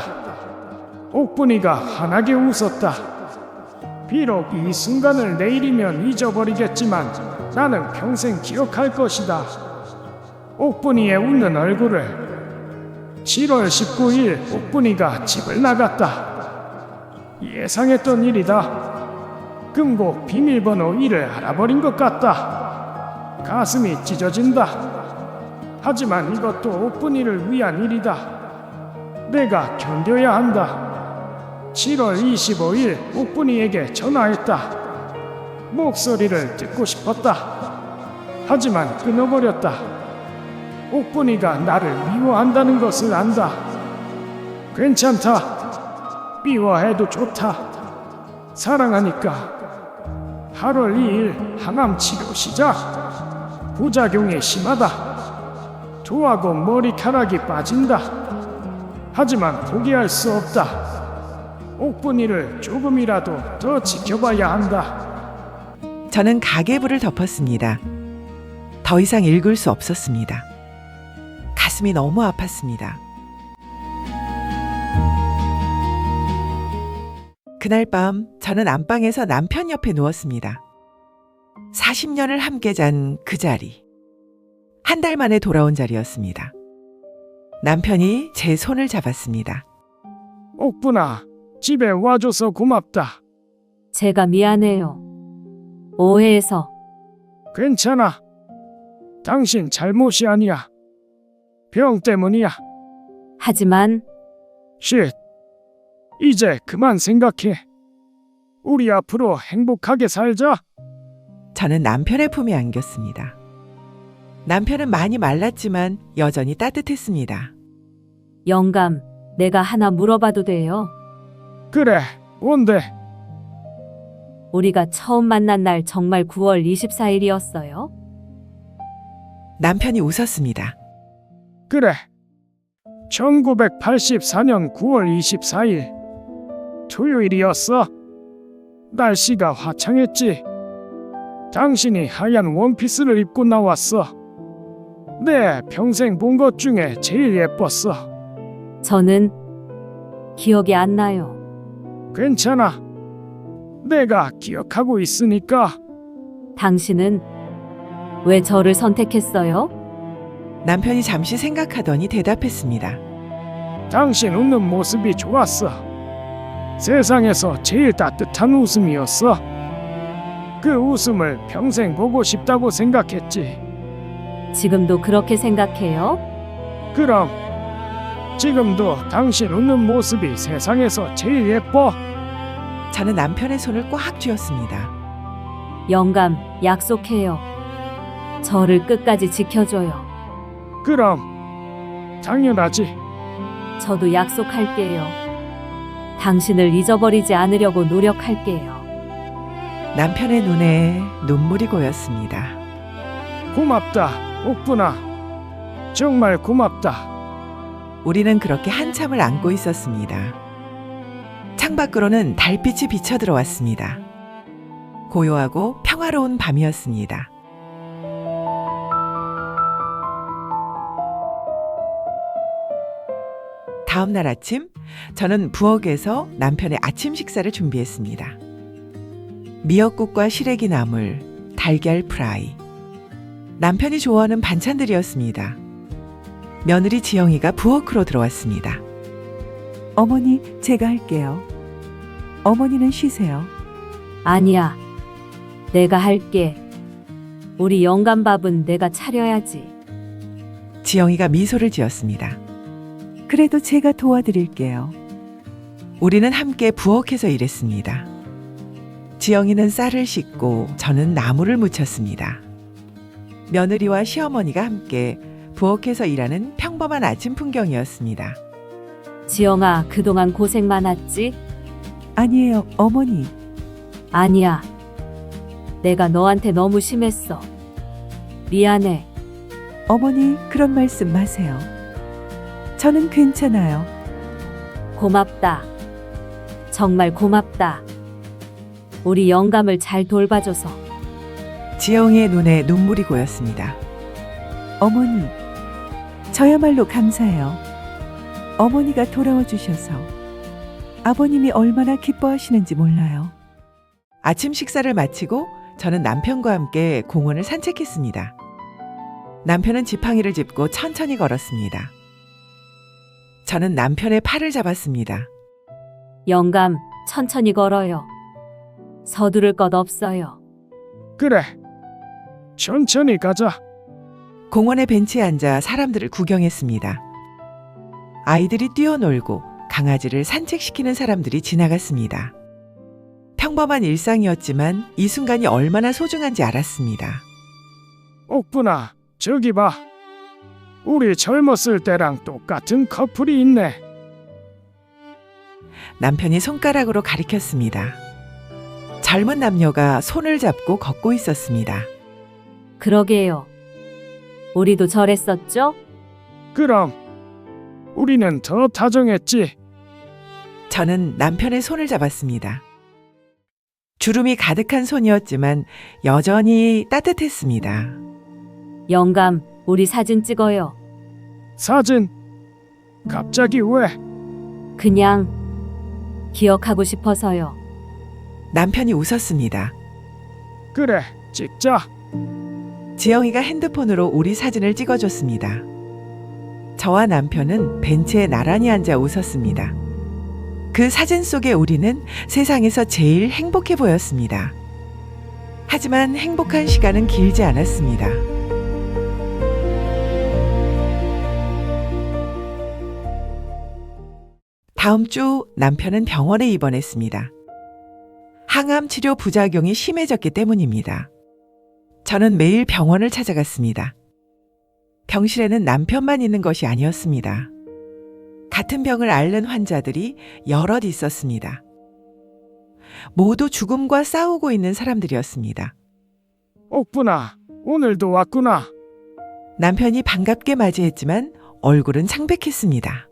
옥분이가 환하게 웃었다. 비록 이 순간을 내일이면 잊어버리겠지만 나는 평생 기억할 것이다. 옥분이의 웃는 얼굴을. 7월 19일 옥분이가 집을 나갔다. 예상했던 일이다. 금고 비밀번호 1을 알아버린 것 같다. 가슴이 찢어진다. 하지만 이것도 옥분이를 위한 일이다. 내가 견뎌야 한다. 7월 25일 옥분이에게 전화했다. 목소리를 듣고 싶었다. 하지만 끊어버렸다. 옥분이가 나를 미워한다는 것을 안다. 괜찮다. 미워해도 좋다. 사랑하니까. 8월 2일 항암 치료 시작. 부작용이 심하다. 토하고 머리카락이 빠진다. 하지만 포기할 수 없다. 옥분이를 조금이라도 더 지켜봐야 한다. 저는 가계부를 덮었습니다. 더 이상 읽을 수 없었습니다. 가슴이 너무 아팠습니다. 그날 밤 저는 안방에서 남편 옆에 누웠습니다. 40년을 함께 잔 그 자리. 한 달 만에 돌아온 자리였습니다. 남편이 제 손을 잡았습니다. 옥분아, 집에 와줘서 고맙다. 제가 미안해요. 오해해서. 괜찮아. 당신 잘못이 아니야. 병 때문이야. 하지만 쉿. 이제 그만 생각해. 우리 앞으로 행복하게 살자. 저는 남편의 품에 안겼습니다. 남편은 많이 말랐지만 여전히 따뜻했습니다. 영감, 내가 하나 물어봐도 돼요? 그래, 뭔데? 우리가 처음 만난 날 정말 9월 24일이었어요? 남편이 웃었습니다. 그래. 1984년 9월 24일. 토요일이었어. 날씨가 화창했지. 당신이 하얀 원피스를 입고 나왔어. 내 평생 본 것 중에 제일 예뻤어. 저는 기억이 안 나요. 괜찮아. 내가 기억하고 있으니까. 당신은 왜 저를 선택했어요? 남편이 잠시 생각하더니 대답했습니다. 당신 웃는 모습이 좋았어. 세상에서 제일 따뜻한 웃음이었어. 그 웃음을 평생 보고 싶다고 생각했지. 지금도 그렇게 생각해요? 그럼 지금도 당신 웃는 모습이 세상에서 제일 예뻐. 저는 남편의 손을 꽉 쥐었습니다. 영감, 약속해요. 저를 끝까지 지켜줘요. 그럼 당연하지. 저도 약속할게요. 당신을 잊어버리지 않으려고 노력할게요. 남편의 눈에 눈물이 고였습니다. 고맙다, 옥분아. 정말 고맙다. 우리는 그렇게 한참을 안고 있었습니다. 창밖으로는 달빛이 비쳐 들어왔습니다. 고요하고 평화로운 밤이었습니다. 다음 날 아침, 저는 부엌에서 남편의 아침 식사를 준비했습니다. 미역국과 시래기 나물, 달걀 프라이. 남편이 좋아하는 반찬들이었습니다. 며느리 지영이가 부엌으로 들어왔습니다. 어머니, 제가 할게요. 어머니는 쉬세요. 아니야. 내가 할게. 우리 영감 밥은 내가 차려야지. 지영이가 미소를 지었습니다. 그래도 제가 도와드릴게요. 우리는 함께 부엌에서 일했습니다. 지영이는 쌀을 씻고 저는 나물을 무쳤습니다. 며느리와 시어머니가 함께 부엌에서 일하는 평범한 아침 풍경이었습니다. 지영아, 그동안 고생 많았지? 아니에요, 어머니. 아니야. 내가 너한테 너무 심했어. 미안해. 어머니, 그런 말씀 마세요. 저는 괜찮아요. 고맙다. 정말 고맙다. 우리 영감을 잘 돌봐줘서. 지영이의 눈에 눈물이 고였습니다. 어머니, 저야말로 감사해요. 어머니가 돌아와 주셔서. 아버님이 얼마나 기뻐하시는지 몰라요. 아침 식사를 마치고 저는 남편과 함께 공원을 산책했습니다. 남편은 지팡이를 짚고 천천히 걸었습니다. 저는 남편의 팔을 잡았습니다. 영감, 천천히 걸어요. 서두를 것 없어요. 그래. 천천히 가자. 공원의 벤치에 앉아 사람들을 구경했습니다. 아이들이 뛰어놀고 강아지를 산책시키는 사람들이 지나갔습니다. 평범한 일상이었지만 이 순간이 얼마나 소중한지 알았습니다. 옥분아, 저기 봐. 우리 젊었을 때랑 똑같은 커플이 있네. 남편이 손가락으로 가리켰습니다. 젊은 남녀가 손을 잡고 걷고 있었습니다. 그러게요. 우리도 저랬었죠? 그럼 우리는 더 다정했지. 저는 남편의 손을 잡았습니다. 주름이 가득한 손이었지만 여전히 따뜻했습니다. 영감, 우리 사진 찍어요. 사진? 갑자기 왜? 그냥 기억하고 싶어서요. 남편이 웃었습니다. 그래, 찍자. 지영이가 핸드폰으로 우리 사진을 찍어줬습니다. 저와 남편은 벤치에 나란히 앉아 웃었습니다. 그 사진 속의 우리는 세상에서 제일 행복해 보였습니다. 하지만 행복한 시간은 길지 않았습니다. 다음 주 남편은 병원에 입원했습니다. 항암 치료 부작용이 심해졌기 때문입니다. 저는 매일 병원을 찾아갔습니다. 병실에는 남편만 있는 것이 아니었습니다. 같은 병을 앓는 환자들이 여럿 있었습니다. 모두 죽음과 싸우고 있는 사람들이었습니다. 옥분아, 오늘도 왔구나. 남편이 반갑게 맞이했지만 얼굴은 창백했습니다.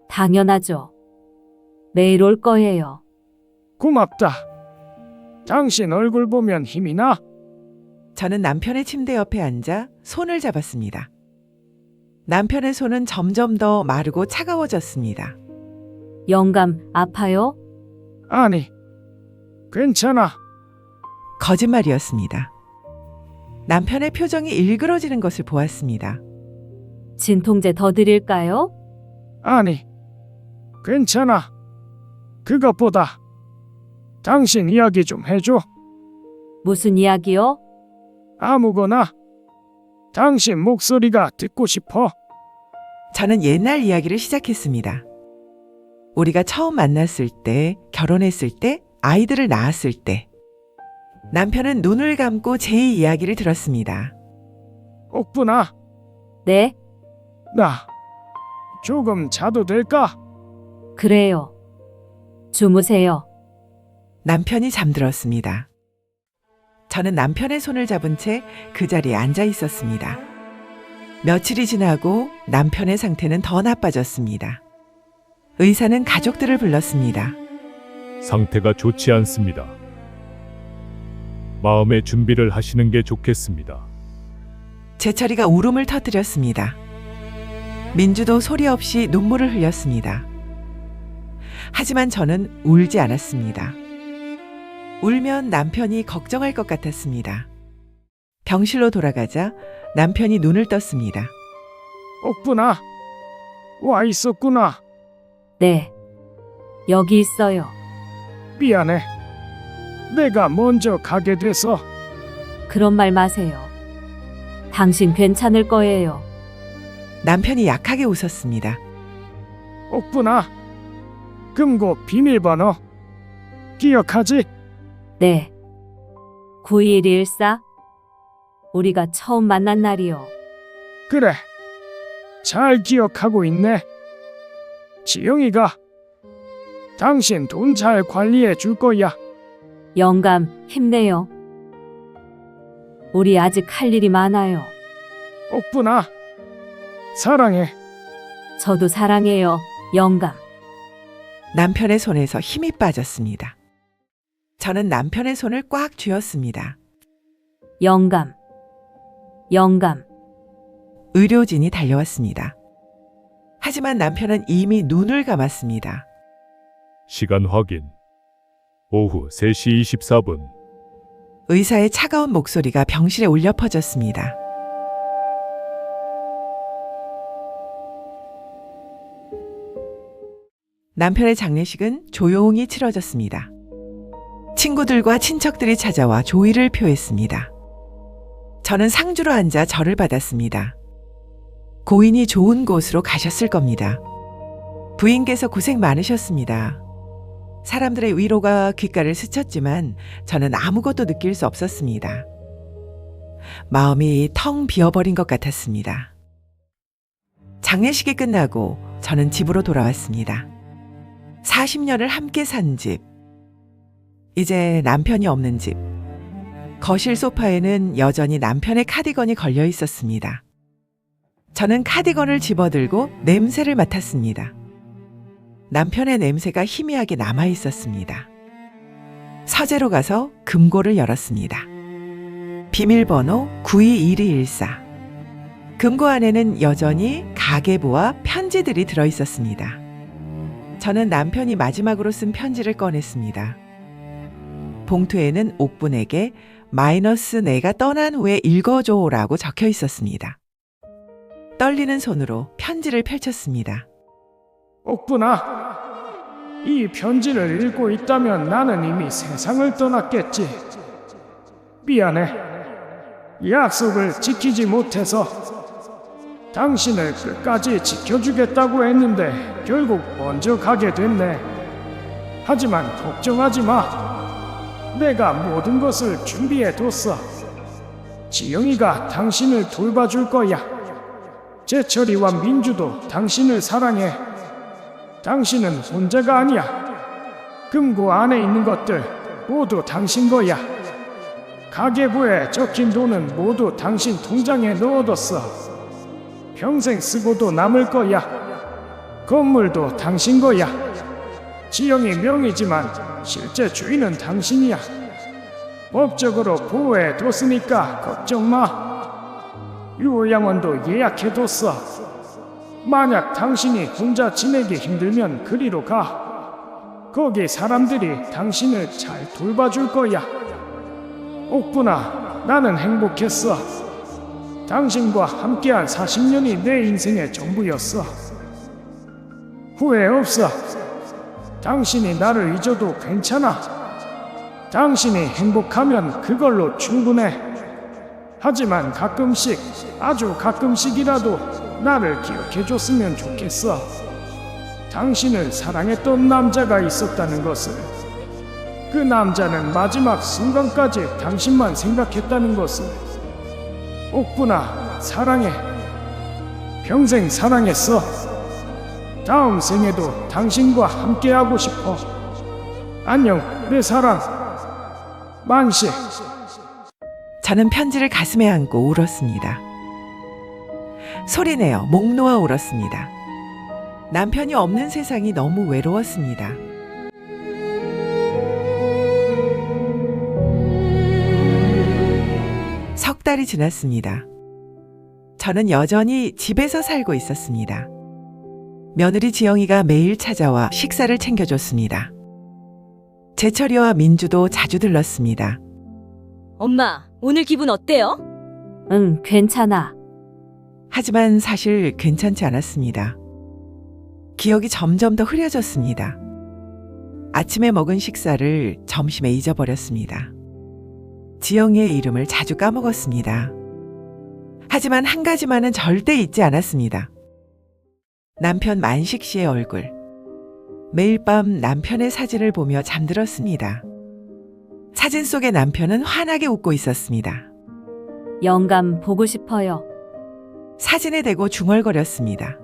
당연하죠. 매일 올 거예요. 고맙다. 당신 얼굴 보면 힘이 나. 저는 남편의 침대 옆에 앉아 손을 잡았습니다. 남편의 손은 점점 더 마르고 차가워졌습니다. 영감, 아파요? 아니, 괜찮아. 거짓말이었습니다. 남편의 표정이 일그러지는 것을 보았습니다. 진통제 더 드릴까요? 아니, 괜찮아. 그것보다 당신 이야기 좀 해줘. 무슨 이야기요? 아무거나. 당신 목소리가 듣고 싶어. 저는 옛날 이야기를 시작했습니다. 우리가 처음 만났을 때, 결혼했을 때, 아이들을 낳았을 때. 남편은 눈을 감고 제 이야기를 들었습니다. 옥분아, 네, 나 조금 자도 될까? 그래요. 주무세요. 남편이 잠들었습니다. 저는 남편의 손을 잡은 채 그 자리에 앉아 있었습니다. 며칠이 지나고 남편의 상태는 더 나빠졌습니다. 의사는 가족들을 불렀습니다. 상태가 좋지 않습니다. 마음의 준비를 하시는 게 좋겠습니다. 제철이가 울음을 터뜨렸습니다. 민주도 소리 없이 눈물을 흘렸습니다. 하지만 저는 울지 않았습니다. 울면 남편이 걱정할 것 같았습니다. 병실로 돌아가자 남편이 눈을 떴습니다. 옥분아, 와 있었구나. 네, 여기 있어요. 미안해. 내가 먼저 가게 돼서. 그런 말 마세요. 당신 괜찮을 거예요. 남편이 약하게 웃었습니다. 옥분아, 금고 비밀번호 기억하지? 네. 9114? 우리가 처음 만난 날이요. 그래, 잘 기억하고 있네. 지영이가 당신 돈 잘 관리해 줄 거야. 영감, 힘내요. 우리 아직 할 일이 많아요. 옥분아, 사랑해. 저도 사랑해요, 영감. 남편의 손에서 힘이 빠졌습니다. 저는 남편의 손을 꽉 쥐었습니다. 영감. 영감. 의료진이 달려왔습니다. 하지만 남편은 이미 눈을 감았습니다. 시간 확인. 오후 3시 24분. 의사의 차가운 목소리가 병실에 울려 퍼졌습니다. 남편의 장례식은 조용히 치러졌습니다. 친구들과 친척들이 찾아와 조의를 표했습니다. 저는 상주로 앉아 절을 받았습니다. 고인이 좋은 곳으로 가셨을 겁니다. 부인께서 고생 많으셨습니다. 사람들의 위로가 귓가를 스쳤지만 저는 아무것도 느낄 수 없었습니다. 마음이 텅 비어버린 것 같았습니다. 장례식이 끝나고 저는 집으로 돌아왔습니다. 40년을 함께 산 집. 이제 남편이 없는 집. 거실 소파에는 여전히 남편의 카디건이 걸려 있었습니다. 저는 카디건을 집어들고 냄새를 맡았습니다. 남편의 냄새가 희미하게 남아 있었습니다. 서재로 가서 금고를 열었습니다. 비밀번호 921214. 금고 안에는 여전히 가계부와 편지들이 들어 있었습니다. 저는 남편이 마지막으로 쓴 편지를 꺼냈습니다. 봉투에는 옥분에게 마이너스 내가 떠난 후에 읽어줘라고 적혀 있었습니다. 떨리는 손으로 편지를 펼쳤습니다. 옥분아, 이 편지를 읽고 있다면 나는 이미 세상을 떠났겠지. 미안해. 약속을 지키지 못해서 당신을 끝까지 지켜주겠다고 했는데 결국 먼저 가게 됐네. 하지만 걱정하지 마. 내가 모든 것을 준비해뒀어. 지영이가 당신을 돌봐줄 거야. 제철이와 민주도 당신을 사랑해. 당신은 혼자가 아니야. 금고 안에 있는 것들 모두 당신 거야. 가계부에 적힌 돈은 모두 당신 통장에 넣어뒀어. 평생 쓰고도 남을 거야. 건물도 당신 거야. 지영이 명의지만 실제 주인은 당신이야. 법적으로 보호해뒀으니까 걱정 마. 유호양원도 예약해뒀어. 만약 당신이 혼자 지내기 힘들면 그리로 가. 거기 사람들이 당신을 잘 돌봐줄 거야. 옥분아, 나는 행복했어. 당신과 함께한 40년이 내 인생의 전부였어. 후회 없어. 당신이 나를 잊어도 괜찮아. 당신이 행복하면 그걸로 충분해. 하지만 가끔씩, 아주 가끔씩이라도 나를 기억해줬으면 좋겠어. 당신을 사랑했던 남자가 있었다는 것을. 그 남자는 마지막 순간까지 당신만 생각했다는 것을. 옥분아, 사랑해. 평생 사랑했어. 다음 생에도 당신과 함께하고 싶어. 안녕, 내 사랑. 만식. 저는 편지를 가슴에 안고 울었습니다. 소리내어 목 놓아 울었습니다. 남편이 없는 세상이 너무 외로웠습니다. 석 달이 지났습니다. 저는 여전히 집에서 살고 있었습니다. 며느리 지영이가 매일 찾아와 식사를 챙겨줬습니다. 재철이와 민주도 자주 들렀습니다. 엄마, 오늘 기분 어때요? 응, 괜찮아. 하지만 사실 괜찮지 않았습니다. 기억이 점점 더 흐려졌습니다. 아침에 먹은 식사를 점심에 잊어버렸습니다. 지영이의 이름을 자주 까먹었습니다. 하지만 한 가지만은 절대 잊지 않았습니다. 남편 만식 씨의 얼굴. 매일 밤 남편의 사진을 보며 잠들었습니다. 사진 속의 남편은 환하게 웃고 있었습니다. 영감 보고 싶어요. 사진에 대고 중얼거렸습니다.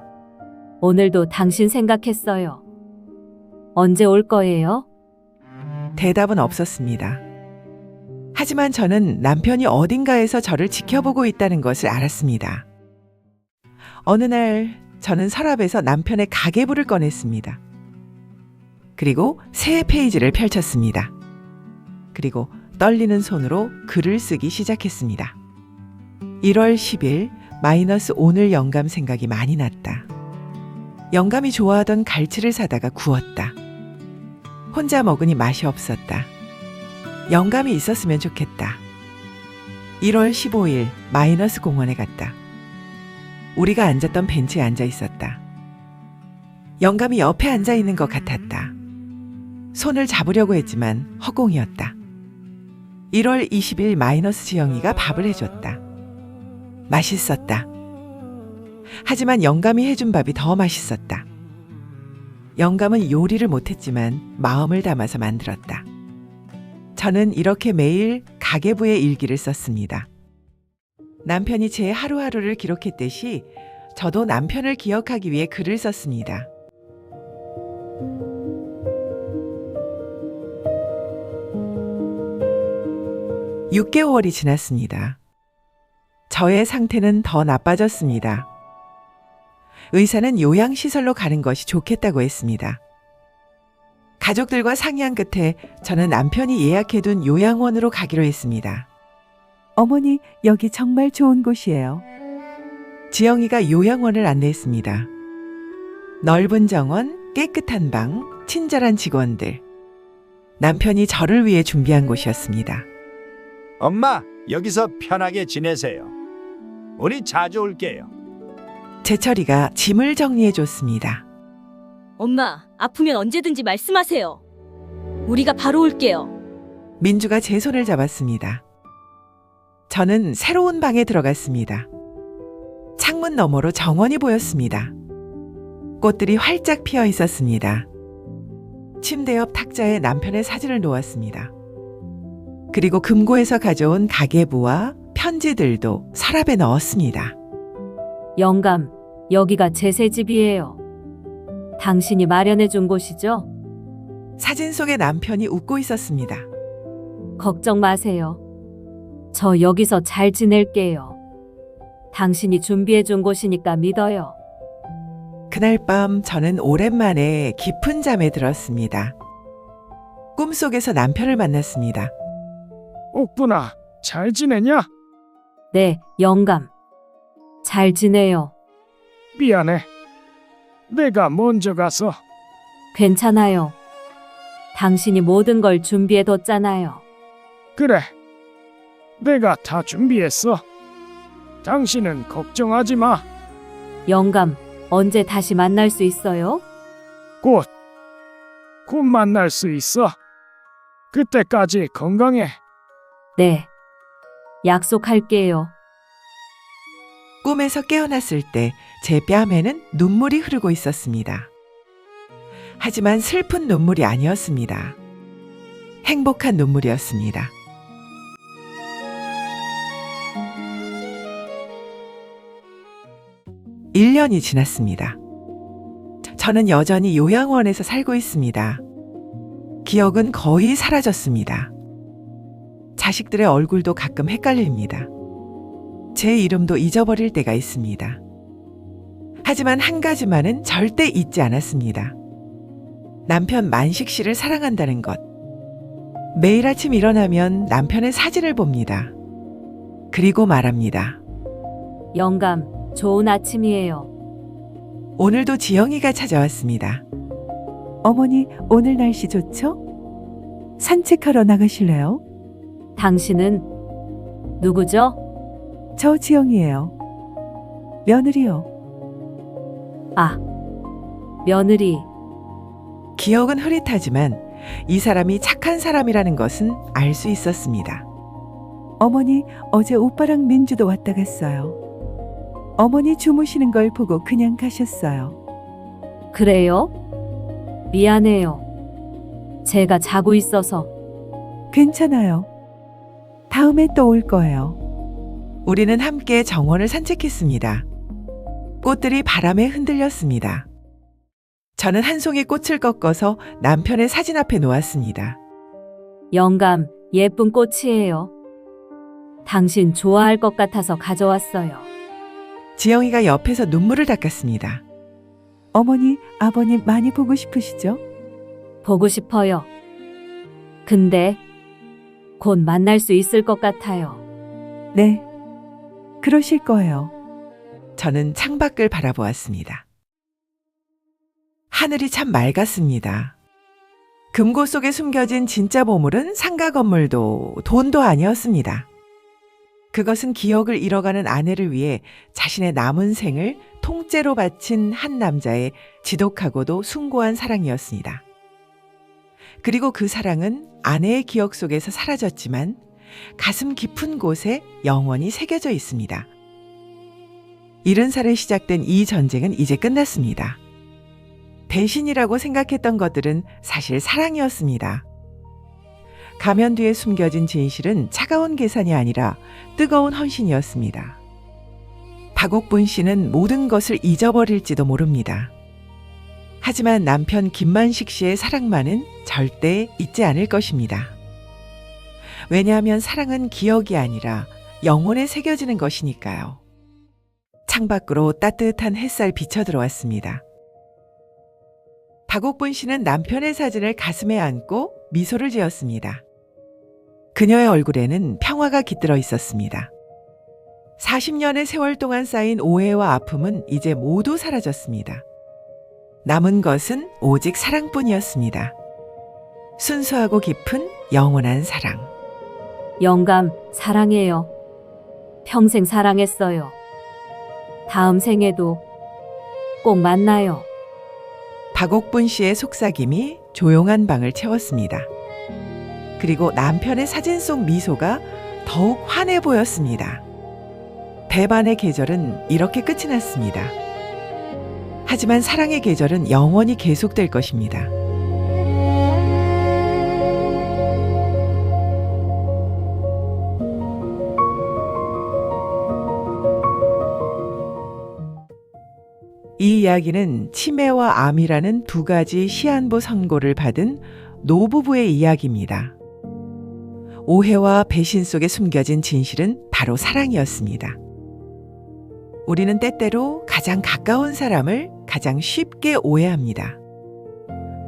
오늘도 당신 생각했어요. 언제 올 거예요? 대답은 없었습니다. 하지만 저는 남편이 어딘가에서 저를 지켜보고 있다는 것을 알았습니다. 어느 날 저는 서랍에서 남편의 가계부를 꺼냈습니다. 그리고 새 페이지를 펼쳤습니다. 그리고 떨리는 손으로 글을 쓰기 시작했습니다. 1월 10일 마이너스 오늘 영감 생각이 많이 났다. 영감이 좋아하던 갈치를 사다가 구웠다. 혼자 먹으니 맛이 없었다. 영감이 있었으면 좋겠다. 1월 15일 마이너스 공원에 갔다. 우리가 앉았던 벤치에 앉아 있었다. 영감이 옆에 앉아 있는 것 같았다. 손을 잡으려고 했지만 허공이었다. 1월 20일 마이너스 지영이가 밥을 해줬다. 맛있었다. 하지만 영감이 해준 밥이 더 맛있었다. 영감은 요리를 못했지만 마음을 담아서 만들었다. 저는 이렇게 매일 가계부에 일기를 썼습니다. 남편이 제 하루하루를 기록했듯이 저도 남편을 기억하기 위해 글을 썼습니다. (6개월이) 지났습니다. 저의 상태는 더 나빠졌습니다. 의사는 요양시설로 가는 것이 좋겠다고 했습니다. 가족들과 상의한 끝에 저는 남편이 예약해둔 요양원으로 가기로 했습니다. 어머니, 여기 정말 좋은 곳이에요. 지영이가 요양원을 안내했습니다. 넓은 정원, 깨끗한 방, 친절한 직원들. 남편이 저를 위해 준비한 곳이었습니다. 엄마, 여기서 편하게 지내세요. 우리 자주 올게요. 재철이가 짐을 정리해줬습니다. 엄마, 아프면 언제든지 말씀하세요. 우리가 바로 올게요. 민주가 제 손을 잡았습니다. 저는 새로운 방에 들어갔습니다. 창문 너머로 정원이 보였습니다. 꽃들이 활짝 피어 있었습니다. 침대 옆 탁자에 남편의 사진을 놓았습니다. 그리고 금고에서 가져온 가계부와 편지들도 서랍에 넣었습니다. 영감, 여기가 제 새 집이에요. 당신이 마련해 준 곳이죠? 사진 속의 남편이 웃고 있었습니다. 걱정 마세요. 저 여기서 잘 지낼게요. 당신이 준비해 준 곳이니까 믿어요. 그날 밤 저는 오랜만에 깊은 잠에 들었습니다. 꿈속에서 남편을 만났습니다. 옥분아, 잘 지내냐? 네, 영감. 잘 지내요. 미안해. 내가 먼저 가서. 괜찮아요. 당신이 모든 걸 준비해뒀잖아요. 그래. 내가 다 준비했어. 당신은 걱정하지 마. 영감, 언제 다시 만날 수 있어요? 곧 만날 수 있어. 그때까지 건강해. 네. 약속할게요. 꿈에서 깨어났을 때 제 뺨에는 눈물이 흐르고 있었습니다. 하지만 슬픈 눈물이 아니었습니다. 행복한 눈물이었습니다. 일 년이 지났습니다. 저는 여전히 요양원에서 살고 있습니다. 기억은 거의 사라졌습니다. 자식들의 얼굴도 가끔 헷갈립니다. 제 이름도 잊어버릴 때가 있습니다. 하지만 한 가지만은 절대 잊지 않았습니다. 남편 만식 씨를 사랑한다는 것. 매일 아침 일어나면 남편의 사진을 봅니다. 그리고 말합니다. 영감, 좋은 아침이에요. 오늘도 지영이가 찾아왔습니다. 어머니, 오늘 날씨 좋죠? 산책하러 나가실래요? 당신은 누구죠? 저 지영이에요. 며느리요. 아, 며느리. 기억은 흐릿하지만 이 사람이 착한 사람이라는 것은 알 수 있었습니다. 어머니, 어제 오빠랑 민주도 왔다 갔어요. 어머니 주무시는 걸 보고 그냥 가셨어요. 그래요? 미안해요. 제가 자고 있어서. 괜찮아요. 다음에 또 올 거예요. 우리는 함께 정원을 산책했습니다. 꽃들이 바람에 흔들렸습니다. 저는 한 송이 꽃을 꺾어서 남편의 사진 앞에 놓았습니다. 영감, 예쁜 꽃이에요. 당신 좋아할 것 같아서 가져왔어요. 지영이가 옆에서 눈물을 닦았습니다. 어머니, 아버님 많이 보고 싶으시죠? 보고 싶어요. 근데 곧 만날 수 있을 것 같아요. 네. 그러실 거예요. 저는 창밖을 바라보았습니다. 하늘이 참 맑았습니다. 금고 속에 숨겨진 진짜 보물은 상가 건물도 돈도 아니었습니다. 그것은 기억을 잃어가는 아내를 위해 자신의 남은 생을 통째로 바친 한 남자의 지독하고도 숭고한 사랑이었습니다. 그리고 그 사랑은 아내의 기억 속에서 사라졌지만 가슴 깊은 곳에 영원히 새겨져 있습니다. 70살에 시작된 이 전쟁은 이제 끝났습니다. 배신이라고 생각했던 것들은 사실 사랑이었습니다. 가면 뒤에 숨겨진 진실은 차가운 계산이 아니라 뜨거운 헌신이었습니다. 박옥분 씨는 모든 것을 잊어버릴지도 모릅니다. 하지만 남편 김만식 씨의 사랑만은 절대 잊지 않을 것입니다. 왜냐하면 사랑은 기억이 아니라 영혼에 새겨지는 것이니까요. 창밖으로 따뜻한 햇살 비쳐 들어왔습니다. 박옥분 씨는 남편의 사진을 가슴에 안고 미소를 지었습니다. 그녀의 얼굴에는 평화가 깃들어 있었습니다. 40년의 세월 동안 쌓인 오해와 아픔은 이제 모두 사라졌습니다. 남은 것은 오직 사랑뿐이었습니다. 순수하고 깊은 영원한 사랑. 영감, 사랑해요. 평생 사랑했어요. 다음 생에도 꼭 만나요. 박옥분 씨의 속삭임이 조용한 방을 채웠습니다. 그리고 남편의 사진 속 미소가 더욱 환해 보였습니다. 배반의 계절은 이렇게 끝이 났습니다. 하지만 사랑의 계절은 영원히 계속될 것입니다. 이 이야기는 치매와 암이라는 두 가지 시한부 선고를 받은 노부부의 이야기입니다. 오해와 배신 속에 숨겨진 진실은 바로 사랑이었습니다. 우리는 때때로 가장 가까운 사람을 가장 쉽게 오해합니다.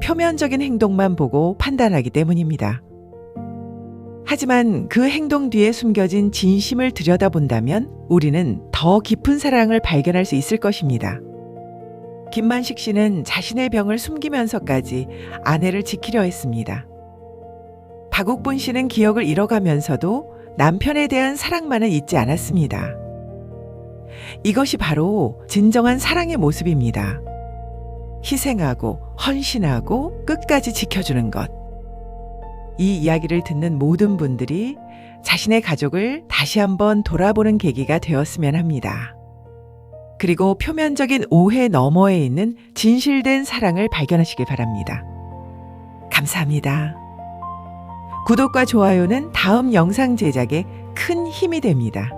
표면적인 행동만 보고 판단하기 때문입니다. 하지만 그 행동 뒤에 숨겨진 진심을 들여다본다면 우리는 더 깊은 사랑을 발견할 수 있을 것입니다. 김만식 씨는 자신의 병을 숨기면서까지 아내를 지키려 했습니다. 박옥분 씨는 기억을 잃어가면서도 남편에 대한 사랑만은 잊지 않았습니다. 이것이 바로 진정한 사랑의 모습입니다. 희생하고 헌신하고 끝까지 지켜주는 것. 이 이야기를 듣는 모든 분들이 자신의 가족을 다시 한번 돌아보는 계기가 되었으면 합니다. 그리고 표면적인 오해 너머에 있는 진실된 사랑을 발견하시길 바랍니다. 감사합니다. 구독과 좋아요는 다음 영상 제작에 큰 힘이 됩니다.